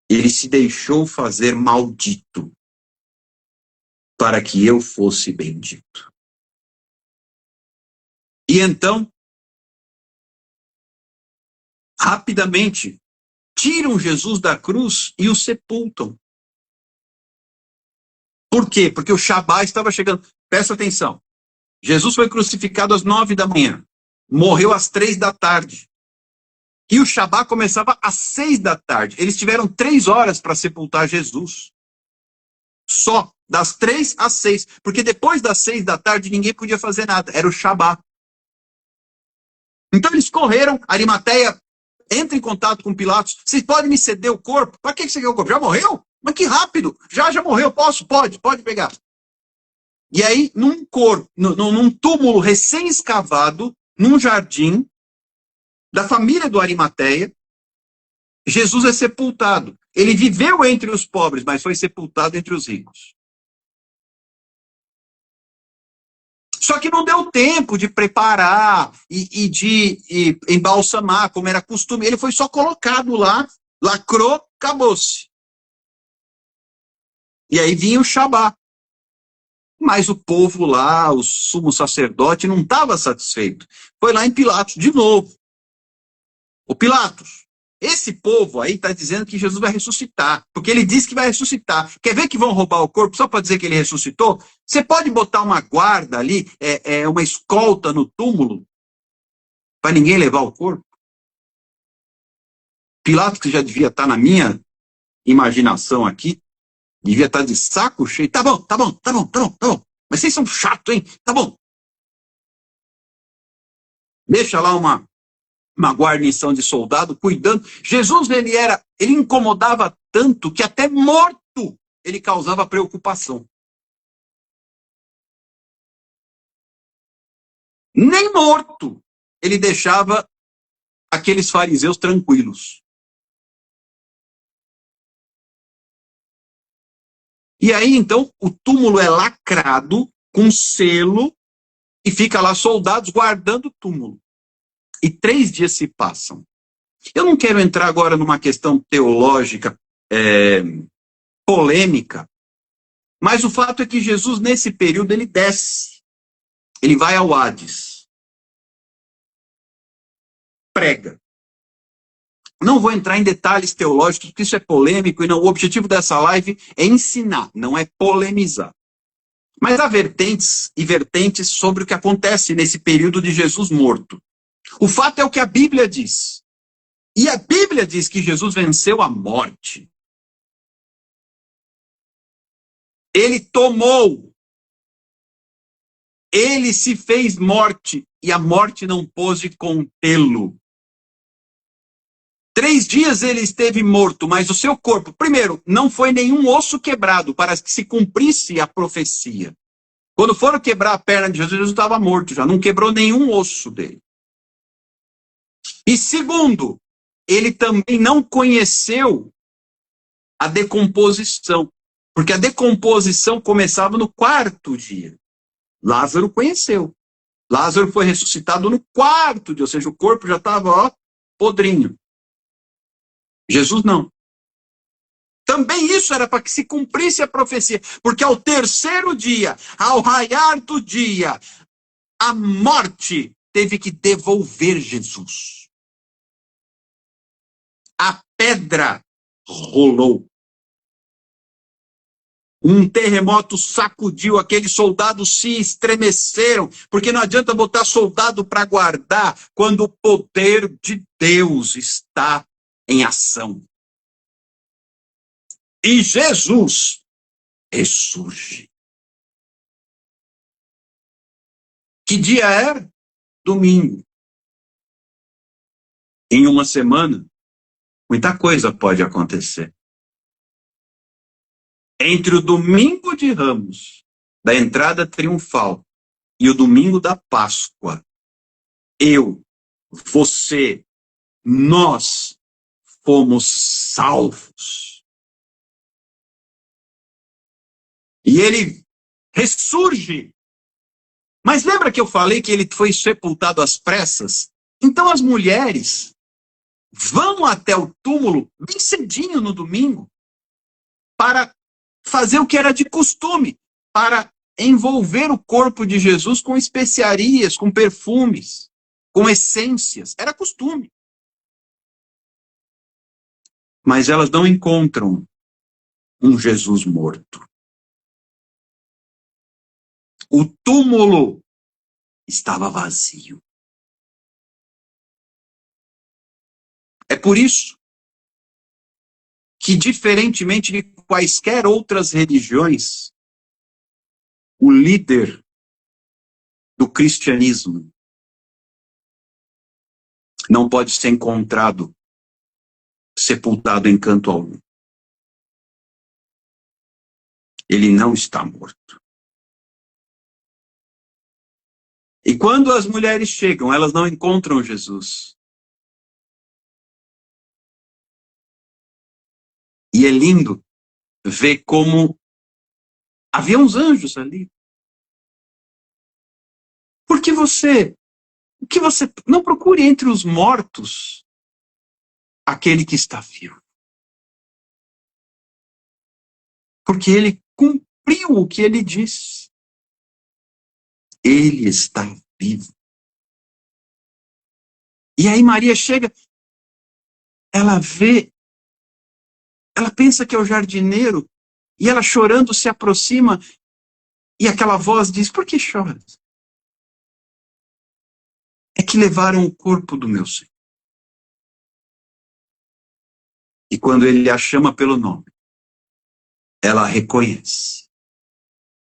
Ele se deixou fazer maldito para que eu fosse bendito. E então, rapidamente, tiram Jesus da cruz e o sepultam. Por quê? Porque o Shabá estava chegando. Presta atenção. Jesus foi crucificado às 9 da manhã. Morreu às 3 da tarde. E o Shabá começava às 6 da tarde. Eles tiveram 3 horas para sepultar Jesus. Só, das 3 às 6. Porque depois das 6 da tarde ninguém podia fazer nada. Era o Shabá. Então eles correram. Arimateia entra em contato com Pilatos. Você pode me ceder o corpo? Para que você quer o corpo? Já morreu? Mas que rápido. Já morreu. Pode pegar. E aí, num túmulo recém-escavado, num jardim, da família do Arimateia, Jesus é sepultado. Ele viveu entre os pobres, mas foi sepultado entre os ricos. Só que não deu tempo de preparar e de embalsamar, como era costume. Ele foi só colocado lá, lacrou, acabou-se. E aí vinha o Shabá. Mas o povo lá, o sumo sacerdote, não estava satisfeito. Foi lá em Pilatos de novo. O Pilatos, esse povo aí está dizendo que Jesus vai ressuscitar, porque ele disse que vai ressuscitar. Quer ver que vão roubar o corpo só para dizer que ele ressuscitou? Você pode botar uma guarda ali, uma escolta no túmulo, para ninguém levar o corpo? Pilatos, que já devia estar na minha imaginação aqui, devia estar de saco cheio. Tá bom. Mas vocês são chatos, hein? Tá bom. Deixa lá uma guarnição de soldado cuidando. Jesus, ele incomodava tanto que até morto ele causava preocupação. Nem morto ele deixava aqueles fariseus tranquilos. E aí, então, o túmulo é lacrado com selo e fica lá soldados guardando o túmulo. E 3 dias se passam. Eu não quero entrar agora numa questão teológica polêmica, mas o fato é que Jesus, nesse período, ele desce. Ele vai ao Hades. Prega. Não vou entrar em detalhes teológicos, porque isso é polêmico, e não, o objetivo dessa live é ensinar, não é polemizar. Mas há vertentes e vertentes sobre o que acontece nesse período de Jesus morto. O fato é o que a Bíblia diz. E a Bíblia diz que Jesus venceu a morte. Ele tomou. Ele se fez morte e a morte não pôde contê-lo. 3 dias ele esteve morto, mas o seu corpo, primeiro, não foi nenhum osso quebrado para que se cumprisse a profecia. Quando foram quebrar a perna de Jesus, Jesus estava morto já, não quebrou nenhum osso dele. E segundo, ele também não conheceu a decomposição, porque a decomposição começava no 4º dia. Lázaro conheceu. Lázaro foi ressuscitado no 4º dia, ou seja, o corpo já estava podrinho. Jesus não. Também isso era para que se cumprisse a profecia, porque ao 3º dia, ao raiar do dia, a morte teve que devolver Jesus. A pedra rolou. Um terremoto sacudiu, aqueles soldados se estremeceram, porque não adianta botar soldado para guardar quando o poder de Deus está em ação. E Jesus ressurge. Que dia era? Domingo. Em uma semana, muita coisa pode acontecer. Entre o domingo de Ramos, da entrada triunfal, e o domingo da Páscoa, eu, você, nós fomos salvos. E ele ressurge. Mas lembra que eu falei que ele foi sepultado às pressas? Então as mulheres vão até o túmulo bem cedinho no domingo para fazer o que era de costume, para envolver o corpo de Jesus com especiarias, com perfumes, com essências. Era costume. Mas elas não encontram um Jesus morto. O túmulo estava vazio. É por isso que, diferentemente de quaisquer outras religiões, o líder do cristianismo não pode ser encontrado sepultado em canto algum. Ele não está morto. E quando as mulheres chegam, elas não encontram Jesus. E é lindo ver como havia uns anjos ali. Porque o que você não procure entre os mortos aquele que está vivo. Porque ele cumpriu o que ele disse. Ele está vivo. E aí Maria chega, ela vê, ela pensa que é o jardineiro, e ela chorando se aproxima, e aquela voz diz: por que choras? É que levaram o corpo do meu Senhor. E quando ele a chama pelo nome, ela reconhece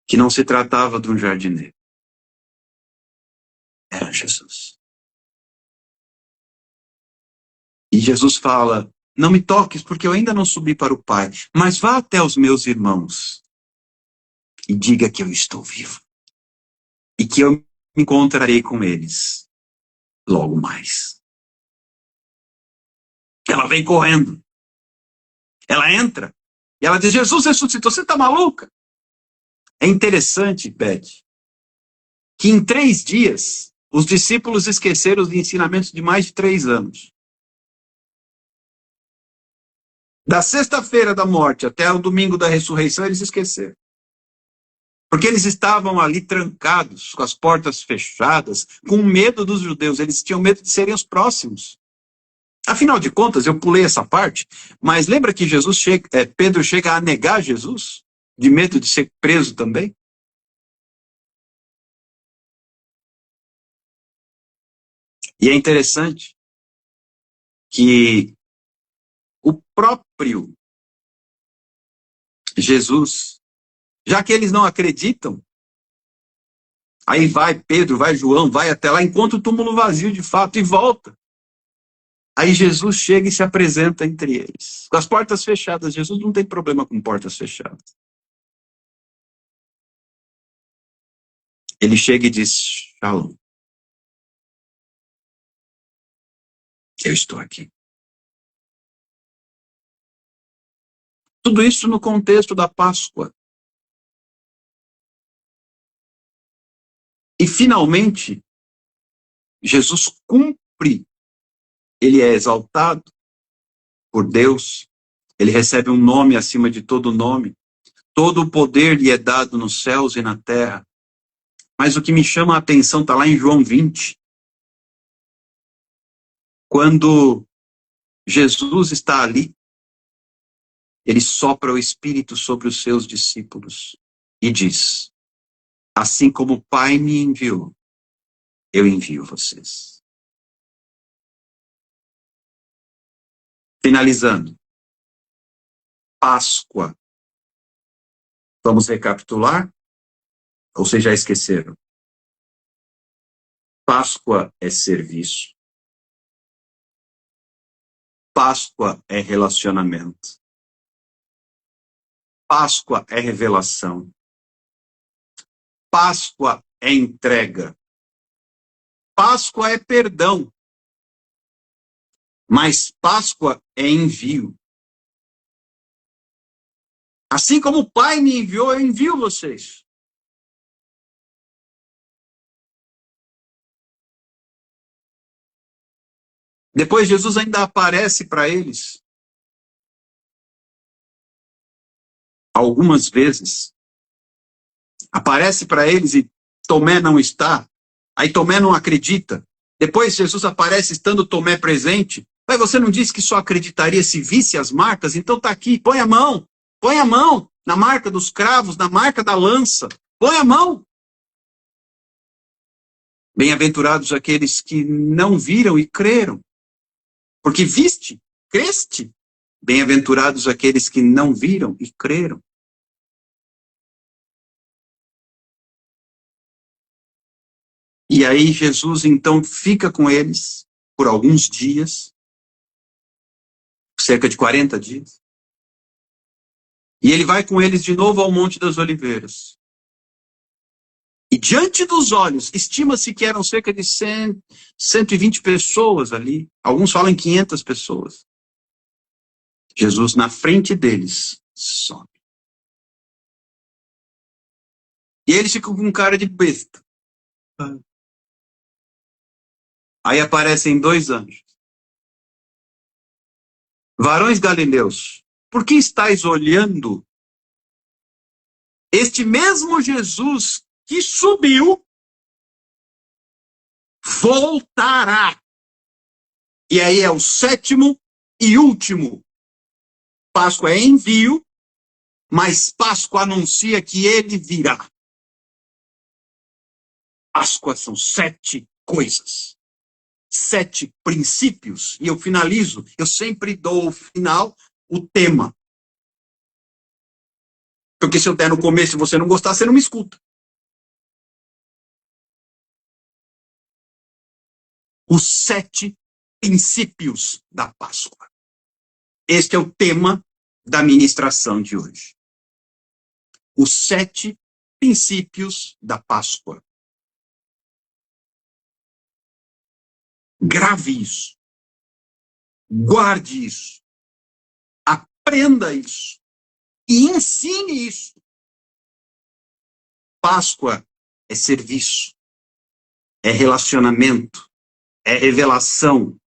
que não se tratava de um jardineiro. Era Jesus. E Jesus fala: não me toques, porque eu ainda não subi para o Pai, mas vá até os meus irmãos e diga que eu estou vivo. E que eu me encontrarei com eles logo mais. Ela vem correndo. Ela entra. E ela diz: Jesus ressuscitou. Você está maluca? É interessante, Beth, que em 3 dias, os discípulos esqueceram os ensinamentos de mais de 3 anos. Da sexta-feira da morte até o domingo da ressurreição, eles esqueceram. Porque eles estavam ali trancados, com as portas fechadas, com medo dos judeus. Eles tinham medo de serem os próximos. Afinal de contas, eu pulei essa parte, mas lembra que Pedro chega a negar Jesus? De medo de ser preso também? E é interessante que o próprio Jesus, já que eles não acreditam, aí vai Pedro, vai João, vai até lá, encontra o túmulo vazio de fato e volta. Aí Jesus chega e se apresenta entre eles. Com as portas fechadas, Jesus não tem problema com portas fechadas. Ele chega e diz: Shalom, eu estou aqui. Tudo isso no contexto da Páscoa. E finalmente, Jesus cumpre, ele é exaltado por Deus, ele recebe um nome acima de todo nome, todo o poder lhe é dado nos céus e na terra. Mas o que me chama a atenção está lá em João 20, quando Jesus está ali, ele sopra o Espírito sobre os seus discípulos e diz: assim como o Pai me enviou, eu envio vocês. Finalizando, Páscoa. Vamos recapitular? Ou vocês já esqueceram? Páscoa é serviço. Páscoa é relacionamento. Páscoa é revelação. Páscoa é entrega. Páscoa é perdão. Mas Páscoa é envio. Assim como o Pai me enviou, eu envio vocês. Depois Jesus ainda aparece para eles algumas vezes. Aparece para eles e Tomé não está. Aí Tomé não acredita. Depois Jesus aparece estando Tomé presente. Mas você não disse que só acreditaria se visse as marcas? Então tá aqui, põe a mão na marca dos cravos, na marca da lança. Põe a mão. Bem-aventurados aqueles que não viram e creram. Porque viste, creste. Bem-aventurados aqueles que não viram e creram. E aí Jesus então fica com eles por alguns dias, cerca de 40 dias. E ele vai com eles de novo ao Monte das Oliveiras. E diante dos olhos, estima-se que eram cerca de 120 pessoas ali. Alguns falam 500 pessoas. Jesus, na frente deles, sobe. E eles ficam com cara de besta. Aí aparecem 2 anjos. Varões galileus, por que estáis olhando? Este mesmo Jesus que subiu, voltará. E aí é o 7º e último. Páscoa é envio, mas Páscoa anuncia que ele virá. Páscoa são 7 coisas. 7 princípios. E eu finalizo. Eu sempre dou ao final o tema. Porque se eu der no começo e você não gostar, você não me escuta. Os 7 princípios da Páscoa. Este é o tema da ministração de hoje. Os 7 princípios da Páscoa. Grave isso. Guarde isso. Aprenda isso. E ensine isso. Páscoa é serviço. É relacionamento. É revelação.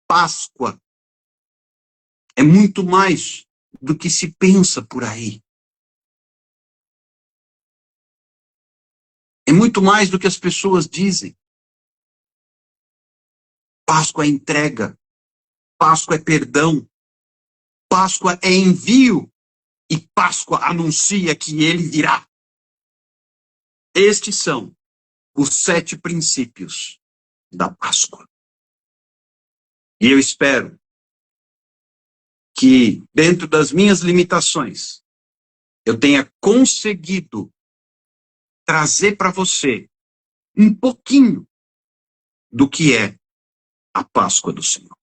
Páscoa é muito mais do que se pensa por aí. É muito mais do que as pessoas dizem. Páscoa é entrega. Páscoa é perdão. Páscoa é envio. E Páscoa anuncia que ele virá. Estes são os 7 princípios da Páscoa. E eu espero que, dentro das minhas limitações, eu tenha conseguido trazer para você um pouquinho do que é a Páscoa do Senhor.